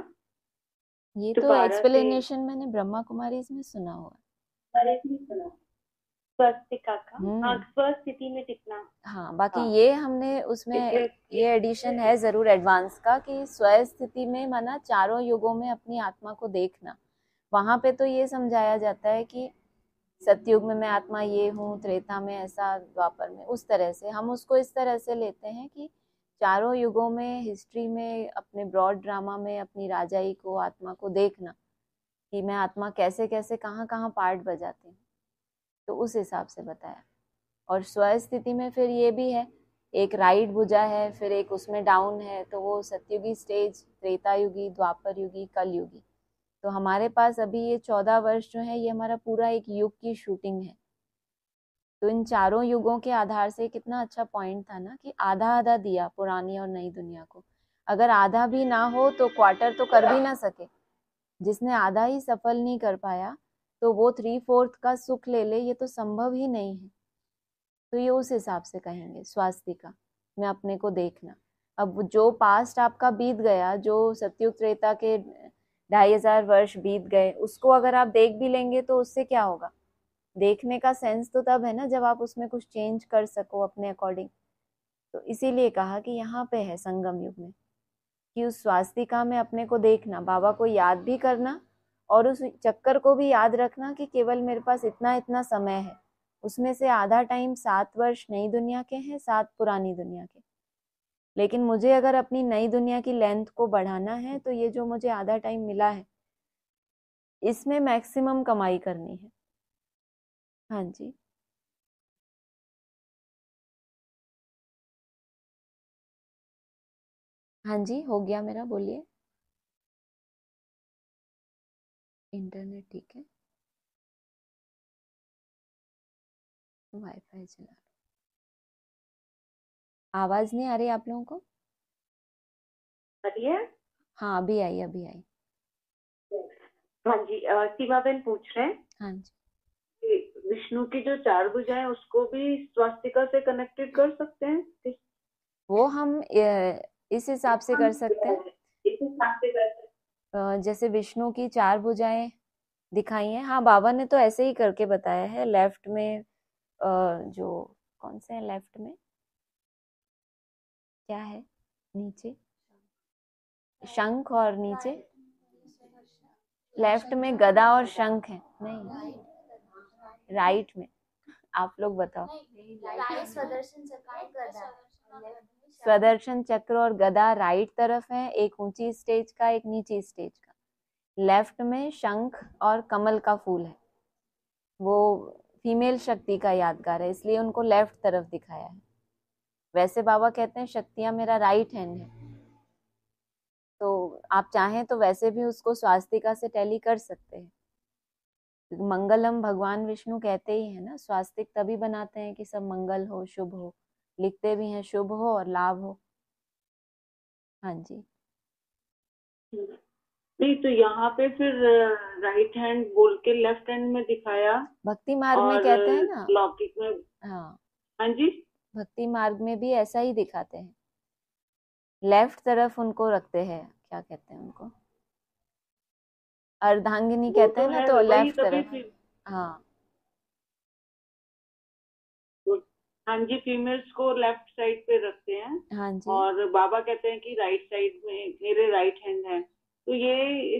ये तो दोबारा से एक्सप्लेनेशन मैंने ब्रह्मा कुमारी में सुना हुआ अरे नहीं सुना। स्वस्तिका का, है। हाँ, स्वस्थिति में टिकना। हाँ, बाकी हाँ, ये हमने उसमें इसे ये एडिशन है जरूर एडवांस का, कि स्व स्थिति में माना चारों युगों में अपनी आत्मा को देखना। वहां पे तो ये समझाया जाता है कि सतयुग में मैं आत्मा ये हूँ, त्रेता में ऐसा, द्वापर में उस तरह से। हम उसको इस तरह से लेते हैं कि चारों युगों में, हिस्ट्री में, अपने ब्रॉड ड्रामा में अपनी राजाई को, आत्मा को देखना, कि मैं आत्मा कैसे कैसे कहाँ कहाँ पार्ट बजाती हूँ। तो उस हिसाब से बताया। और स्व स्थिति में फिर ये भी है, एक राइट भुजा है, फिर एक उसमें डाउन है, तो वो सतयुगी स्टेज, त्रेता युगी, द्वापर युगी, कल युगी। तो हमारे पास अभी ये 14 वर्ष जो है, ये हमारा पूरा एक युग की शूटिंग है। तो इन चारों युगों के आधार से कितना अच्छा पॉइंट था ना, कि आधा आधा दिया पुरानी और नई दुनिया को। अगर आधा भी ना हो तो क्वार्टर तो कर भी ना सके। जिसने आधा ही सफल नहीं कर पाया, तो वो 3/4 का सुख ले ले, ये तो संभव ही नहीं है। तो ये उस हिसाब से कहेंगे स्वास्थ्य का, में अपने को देखना। अब जो पास्ट आपका बीत गया, जो सतयुग त्रेता के 2500 वर्ष बीत गए, उसको अगर आप देख भी लेंगे तो उससे क्या होगा? देखने का सेंस तो तब है ना जब आप उसमें कुछ चेंज कर सको अपने अकॉर्डिंग। तो इसीलिए कहा कि यहाँ पे है संगम युग में, कि उस स्वास्तिका में अपने को देखना, बाबा को याद भी करना, और उस चक्कर को भी याद रखना कि केवल मेरे पास इतना इतना समय है। उसमें से आधा टाइम 7 वर्ष नई दुनिया के हैं, 7 पुरानी दुनिया के। लेकिन मुझे अगर अपनी नई दुनिया की लेंथ को बढ़ाना है, तो ये जो मुझे आधा टाइम मिला है, इसमें मैक्सिमम कमाई करनी है। हाँ जी। हाँ जी, हो गया मेरा, बोलिए। इंटरनेट ठीक है, वाईफाई चला लो। आवाज नहीं आ रही आप लोगों को? बताइए। हाँ अभी आई, अभी आई। हाँ जी, सीमा बहन पूछ रहे हैं हाँ जी, कि विष्णु की जो चार भुजाएं उसको भी स्वास्तिका से कनेक्टेड कर सकते हैं? वो हम इस हिसाब से कर सकते हैं। इस हिसाब से कर सकते जैसे विष्णु की चार भुजाएं दिखाई हैं, हाँ बाबा ने तो ऐसे ही करके बताया है। लेफ्ट में जो कौन से हैं लेफ्ट में, क्या है नीचे, शंख, और नीचे लेफ्ट में गदा और शंख है। नहीं, राइट में, आप लोग बताओ। स्वदर्शन चक्र और गदा राइट तरफ है, एक ऊंची स्टेज का, एक नीची स्टेज का। लेफ्ट में शंख और कमल का फूल है, वो फीमेल शक्ति का यादगार है, इसलिए उनको लेफ्ट तरफ दिखाया है। वैसे बाबा कहते हैं शक्तियां मेरा राइट हैंड है, तो आप चाहें तो वैसे भी उसको स्वास्तिका से टैली कर सकते हैं। मंगलम भगवान विष्णु कहते ही है ना, स्वास्तिक तभी बनाते हैं कि सब मंगल हो, शुभ हो। लिखते भी हैं शुभ हो और लाभ हो। हाँ जी, नहीं तो यहाँ पे फिर राइट हैंड बोल के लेफ्ट हैंड में दिखाया। भक्ति मार्ग में और कहते हैं ना। लौकिक में। हाँ, हाँ जी, भक्ति मार्ग में भी ऐसा ही दिखाते हैं, लेफ्ट तरफ उनको रखते हैं, क्या कहते हैं उनको, अर्धांगिनी वो कहते तो हैं ना, है तो वही लेफ्ट तभी तरफ। हाँ हाँ जी, फीमेल्स को लेफ्ट साइड पे रखते हैं। हाँ जी, और बाबा कहते हैं कि राइट साइड में मेरे राइट हैंड है। तो ये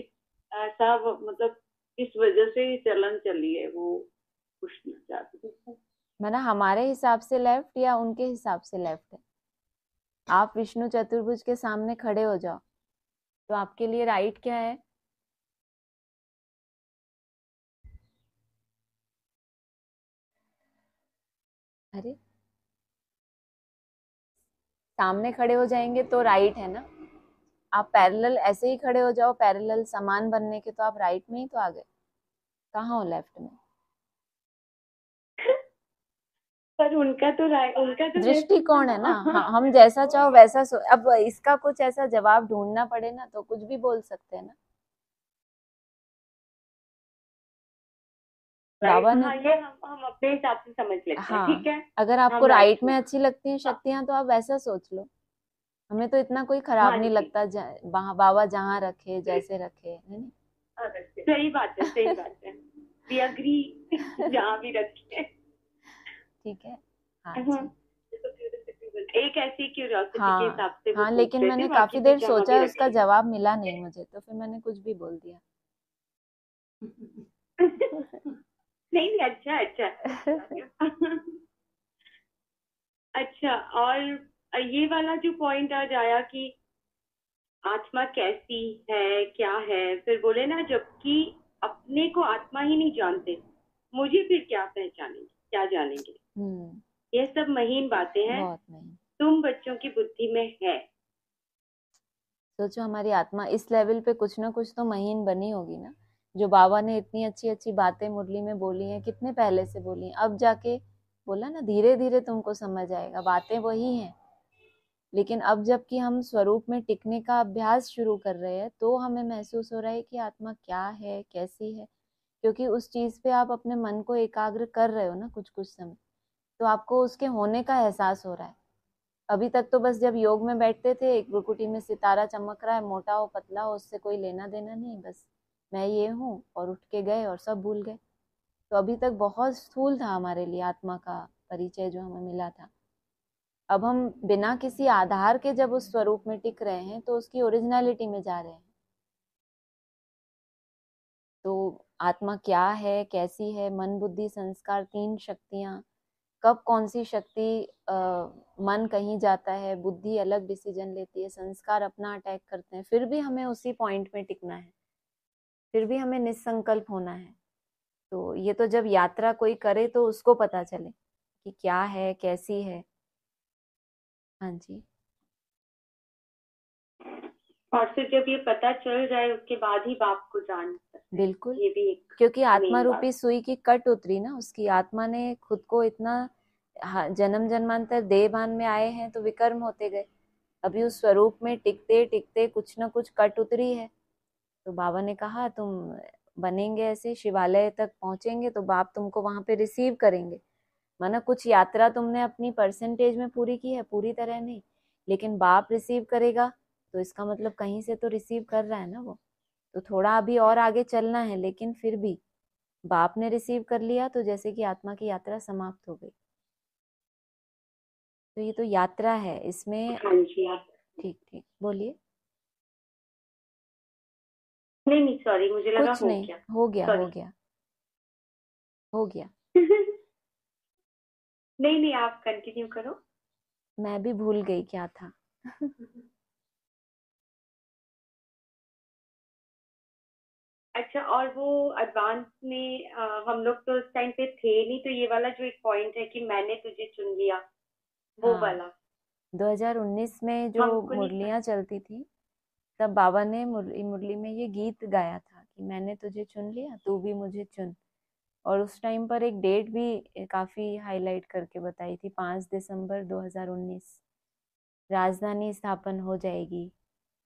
ऐसा मतलब इस वजह से ही चलन चली है, वो पूछना चाहती थी। मैंने हमारे हिसाब से लेफ्ट या उनके हिसाब से लेफ्ट है। आप विष्णु चतुर्भुज के सामने खड़े हो जाओ, तो आपके लिए राइट क्या है? अरे सामने खड़े हो जाएंगे तो राइट है ना। आप पैरेलल ऐसे ही खड़े हो जाओ, पैरेलल समान बनने के, तो आप राइट में ही तो आ गए, कहाँ हो लेफ्ट में? पर उनका तो दृष्टिकोण है ना। हाँ, हम जैसा चाहो वैसा अब इसका कुछ ऐसा जवाब ढूंढना पड़े ना, तो कुछ भी बोल सकते हैं ना बाबा ने। हाँ, ये हम अपने हिसाब से समझ लेते हैं, ठीक हाँ, है। अगर आपको हम राइट राइट में में। अच्छी लगती हैं शक्तियां तो आप वैसा सोच लो। हमें तो इतना कोई हाँ खराब नहीं जी, लगता, वहां बाबा जहाँ रखे जैसे रखे, है नहीं? सही बात है, सही बात है। We agree. जहाँ भी रखे। ठीक है। हाँ हाँ, जी। एक ऐसी क्यूरियोसिटी के हाँ हिसाब से वो हाँ, पूछ लेकिन रहे थे, मैंने बाकी काफी भी देर जहाँ सोचा, भी उसका रखे। जवाब मिला नहीं मुझे, तो फिर मैंने कुछ भी बोल दिया। नहीं नहीं, अच्छा अच्छा। अच्छा, और ये वाला जो पॉइंट आज आया कि आत्मा कैसी है, क्या है, फिर बोले ना जबकि अपने को आत्मा ही नहीं जानते, मुझे फिर क्या पहचानेंगे, क्या जानेंगे। हम्म, ये सब महीन बातें हैं, बहुत नहीं। तुम बच्चों की बुद्धि में है। सोचो हमारी आत्मा इस लेवल पे कुछ ना कुछ तो महीन बनी होगी ना। जो बाबा ने इतनी अच्छी अच्छी बातें मुरली में बोली हैं, कितने पहले से बोली हैं, अब जाके बोला ना धीरे धीरे तुमको समझ आएगा, बातें वही हैं। लेकिन अब जबकि हम स्वरूप में टिकने का अभ्यास शुरू कर रहे हैं, तो हमें महसूस हो रहा है कि आत्मा क्या है, कैसी है। क्योंकि उस चीज पे आप अपने मन को एकाग्र कर रहे हो ना कुछ कुछ समय, तो आपको उसके होने का एहसास हो रहा है। अभी तक तो बस जब योग में बैठते थे, एक भ्रुकुटी में सितारा चमक रहा है, मोटा हो पतला हो उससे कोई लेना देना नहीं, बस मैं ये हूँ, और उठ के गए और सब भूल गए। तो अभी तक बहुत स्थूल था हमारे लिए आत्मा का परिचय जो हमें मिला था। अब हम बिना किसी आधार के जब उस स्वरूप में टिक रहे हैं, तो उसकी ओरिजिनलिटी में जा रहे हैं। तो आत्मा क्या है, कैसी है, मन बुद्धि संस्कार, तीन शक्तियां, कब कौन सी शक्ति मन कहीं जाता है, बुद्धि अलग डिसीजन लेती है, संस्कार अपना अटैक करते हैं, फिर भी हमें उसी पॉइंट में टिकना है, फिर भी हमें निसंकल्प होना है। तो ये तो जब यात्रा कोई करे तो उसको पता चले कि क्या है, कैसी है। हाँ जी, और फिर जब ये पता चल जाए उसके बाद ही बाप को जान सकते हैं। बिल्कुल, ये भी एक क्योंकि आत्मा मेन बात। रूपी सुई की कट उतरी ना, उसकी आत्मा ने खुद को इतना जन्म जन्मांतर देह भान में आए हैं तो विकर्म होते गए, अभी उस स्वरूप में टिकते टिकते कुछ ना कुछ कट उतरी है। तो बाबा ने कहा तुम बनेंगे ऐसे, शिवालय तक पहुंचेंगे तो बाप तुमको वहां पे रिसीव करेंगे। माना कुछ यात्रा तुमने अपनी परसेंटेज में पूरी की है, पूरी तरह नहीं, लेकिन बाप रिसीव करेगा तो इसका मतलब कहीं से तो रिसीव कर रहा है ना वो। तो थोड़ा अभी और आगे चलना है, लेकिन फिर भी बाप ने रिसीव कर लिया तो जैसे कि आत्मा की यात्रा समाप्त हो गई। तो ये तो यात्रा है इसमें। हाँ जी आप। ठीक ठीक बोलिए। नहीं नहीं सॉरी, मुझे लगा कुछ हो नहीं, गया। हो गया हो सॉरी। गया हो गया। नहीं नहीं आप कंटिन्यू करो। मैं भी भूल गई क्या था। अच्छा, और वो एडवांस में हम लोग तो उस टाइम पे थे नहीं, तो ये वाला जो एक पॉइंट है कि मैंने तुझे चुन लिया, वो हाँ, वाला 2019 में जो हमको नहीं मुरलियां चलती थी, तब बाबा ने मुरली मुरली में ये गीत गाया था कि मैंने तुझे चुन लिया तू भी मुझे चुन। और उस टाइम पर एक डेट भी काफी हाईलाइट करके बताई थी, 5 दिसंबर 2019 राजधानी स्थापन हो जाएगी,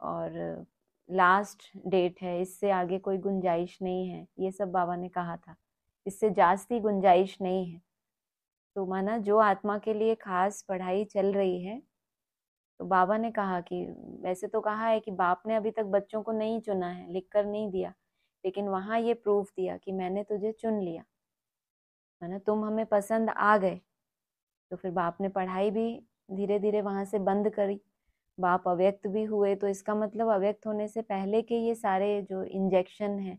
और लास्ट डेट है, इससे आगे कोई गुंजाइश नहीं है, ये सब बाबा ने कहा था, इससे जास्ती गुंजाइश नहीं है। तो माना जो आत्मा के लिए खास पढ़ाई चल रही है, तो बाबा ने कहा कि वैसे तो कहा है कि बाप ने अभी तक बच्चों को नहीं चुना है, लिख कर नहीं दिया, लेकिन वहां ये प्रूफ दिया कि मैंने तुझे चुन लिया, माना तुम हमें पसंद आ गए। तो फिर बाप ने पढ़ाई भी धीरे धीरे वहां से बंद करी, बाप अव्यक्त भी हुए, तो इसका मतलब अव्यक्त होने से पहले के ये सारे जो इंजेक्शन है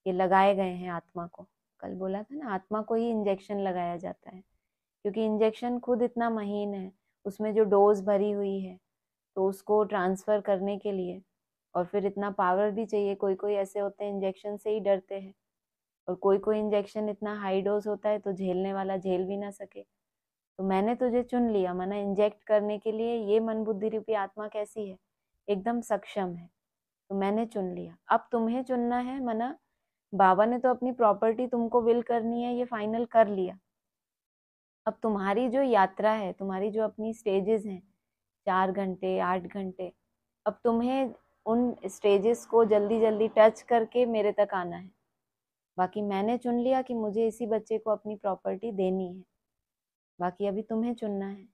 ये लगाए गए हैं आत्मा को। कल बोला था ना, आत्मा को ही इंजेक्शन लगाया जाता है, क्योंकि इंजेक्शन खुद इतना महीन है, उसमें जो डोज भरी हुई है, तो उसको ट्रांसफर करने के लिए और फिर इतना पावर भी चाहिए। कोई कोई ऐसे होते हैं इंजेक्शन से ही डरते हैं, और कोई कोई इंजेक्शन इतना हाई डोज होता है तो झेलने वाला झेल भी ना सके। तो मैंने तुझे चुन लिया माना इंजेक्ट करने के लिए ये मन बुद्धि रूपी आत्मा कैसी है, एकदम सक्षम है। तो मैंने चुन लिया, अब तुम्हें चुनना है। माना बाबा ने तो अपनी प्रॉपर्टी तुमको विल करनी है ये फाइनल कर लिया, अब तुम्हारी जो यात्रा है, तुम्हारी जो अपनी स्टेजेस हैं, 4 घंटे 8 घंटे, अब तुम्हें उन स्टेजेस को जल्दी जल्दी टच करके मेरे तक आना है। बाकी मैंने चुन लिया कि मुझे इसी बच्चे को अपनी प्रॉपर्टी देनी है, बाकी अभी तुम्हें चुनना है।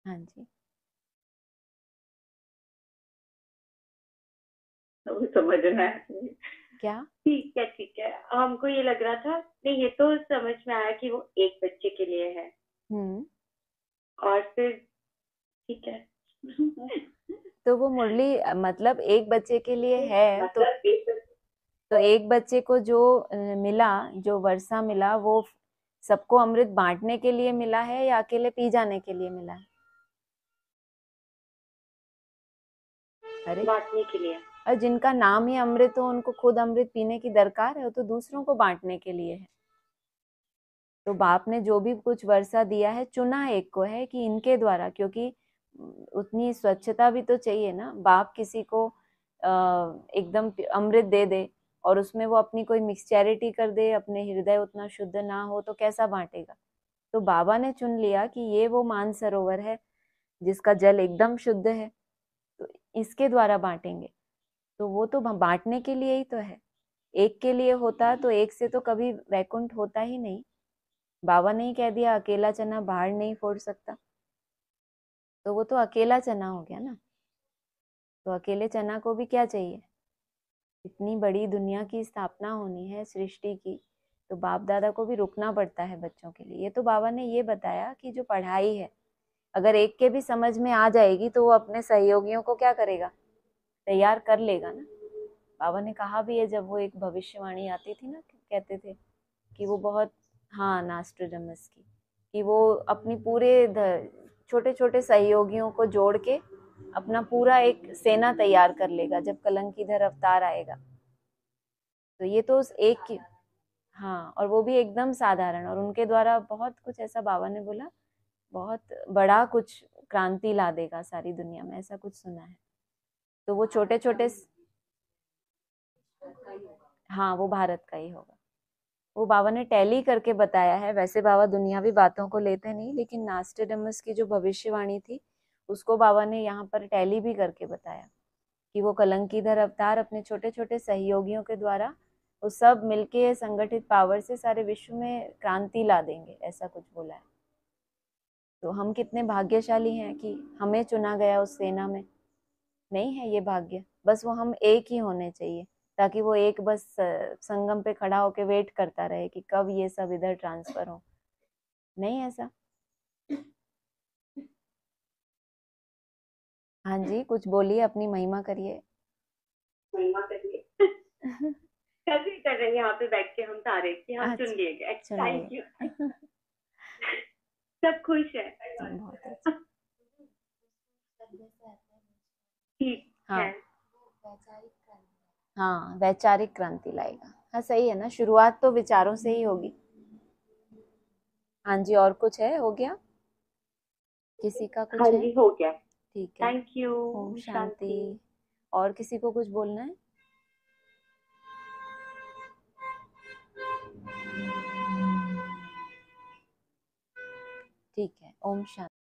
हाँ जी। वो समझना है। क्या? ठीक है ठीक है, हमको ये लग रहा था, नहीं ये तो समझ में आया कि वो एक बच्चे के लिए है, हम्म। और फिर ठीक है। तो वो मुरली मतलब एक बच्चे के लिए है, तो मतलब एक एक बच्चे को जो मिला, जो वर्षा मिला, वो सबको अमृत बांटने के लिए मिला है या अकेले पी जाने के लिए मिला है? अरे, बांटने के लिए। और जिनका नाम ही अमृत हो उनको खुद अमृत पीने की दरकार है, वो तो दूसरों को बांटने के लिए है। तो बाप ने जो भी कुछ वर्षा दिया है, चुना एक को है कि इनके द्वारा, क्योंकि उतनी स्वच्छता भी तो चाहिए ना। बाप किसी को एकदम अमृत दे दे और उसमें वो अपनी कोई मिक्सचैरिटी कर दे, अपने हृदय उतना शुद्ध ना हो, तो कैसा बांटेगा। तो बाबा ने चुन लिया कि ये वो मानसरोवर है जिसका जल एकदम शुद्ध है, तो इसके द्वारा बांटेंगे। तो वो तो बांटने के लिए ही तो है। एक के लिए होता तो एक से तो कभी वैकुंठ होता ही नहीं। बाबा ने ही कह दिया अकेला चना बाहर नहीं फोड़ सकता, तो वो तो अकेला चना हो गया ना। तो अकेले चना को भी क्या चाहिए, इतनी बड़ी दुनिया की स्थापना होनी है सृष्टि की, तो बाप दादा को भी रुकना पड़ता है बच्चों के लिए। ये तो बाबा ने ये बताया कि जो पढ़ाई है, अगर एक के भी समझ में आ जाएगी तो वो अपने सहयोगियों को क्या करेगा, तैयार कर लेगा ना। बाबा ने कहा भी है, जब वो एक भविष्यवाणी आती थी ना, कहते थे कि वो बहुत, हाँ नास्ट्रोडमस की, कि वो अपनी पूरे छोटे छोटे सहयोगियों को जोड़ के अपना पूरा एक सेना तैयार कर लेगा जब कलंकीधर अवतार आएगा। तो ये तो उस एक की, हाँ, और वो भी एकदम साधारण, और उनके द्वारा बहुत कुछ ऐसा बाबा ने बोला, बहुत बड़ा कुछ क्रांति ला देगा सारी दुनिया में, ऐसा कुछ सुना है। तो वो छोटे छोटे, हाँ वो भारत का ही होगा। वो बाबा ने टैली करके बताया है। वैसे बाबा दुनियावी बातों को लेते नहीं, लेकिन नास्टेडमस की जो भविष्यवाणी थी उसको बाबा ने यहाँ पर टैली भी करके बताया कि वो कलंकीधर अवतार अपने छोटे छोटे सहयोगियों के द्वारा वो सब मिलके संगठित पावर से सारे विश्व में क्रांति ला देंगे, ऐसा कुछ बोला है। तो हम कितने भाग्यशाली हैं कि हमें चुना गया उस सेना में। नहीं है ये भाग्य, बस वो हम एक ही होने चाहिए, ताकि वो एक बस संगम पे खड़ा होके वेट करता रहे कि कब ये सब इधर ट्रांसफर हो। नहीं ऐसा। हाँ जी, कुछ बोलिए, अपनी महिमा करिए। महिमा करिए। कैसे कर रहे हैं यहाँ पे बैठ के हम सारे कि हम चुन अच्छा, लिए गए। चुन थैंक लिए। यू। सब खुश है। बहुत अच्छा। ठीक है। हाँ हाँ, वैचारिक क्रांति लाएगा। हाँ सही है ना, शुरुआत तो विचारों से ही होगी। हाँ जी, और कुछ है? हो गया? किसी का हाँ कुछ है? जी, हो गया। ठीक है। Thank you. ओम शांति। शांति। और किसी को कुछ बोलना है? ठीक है, ओम शांति।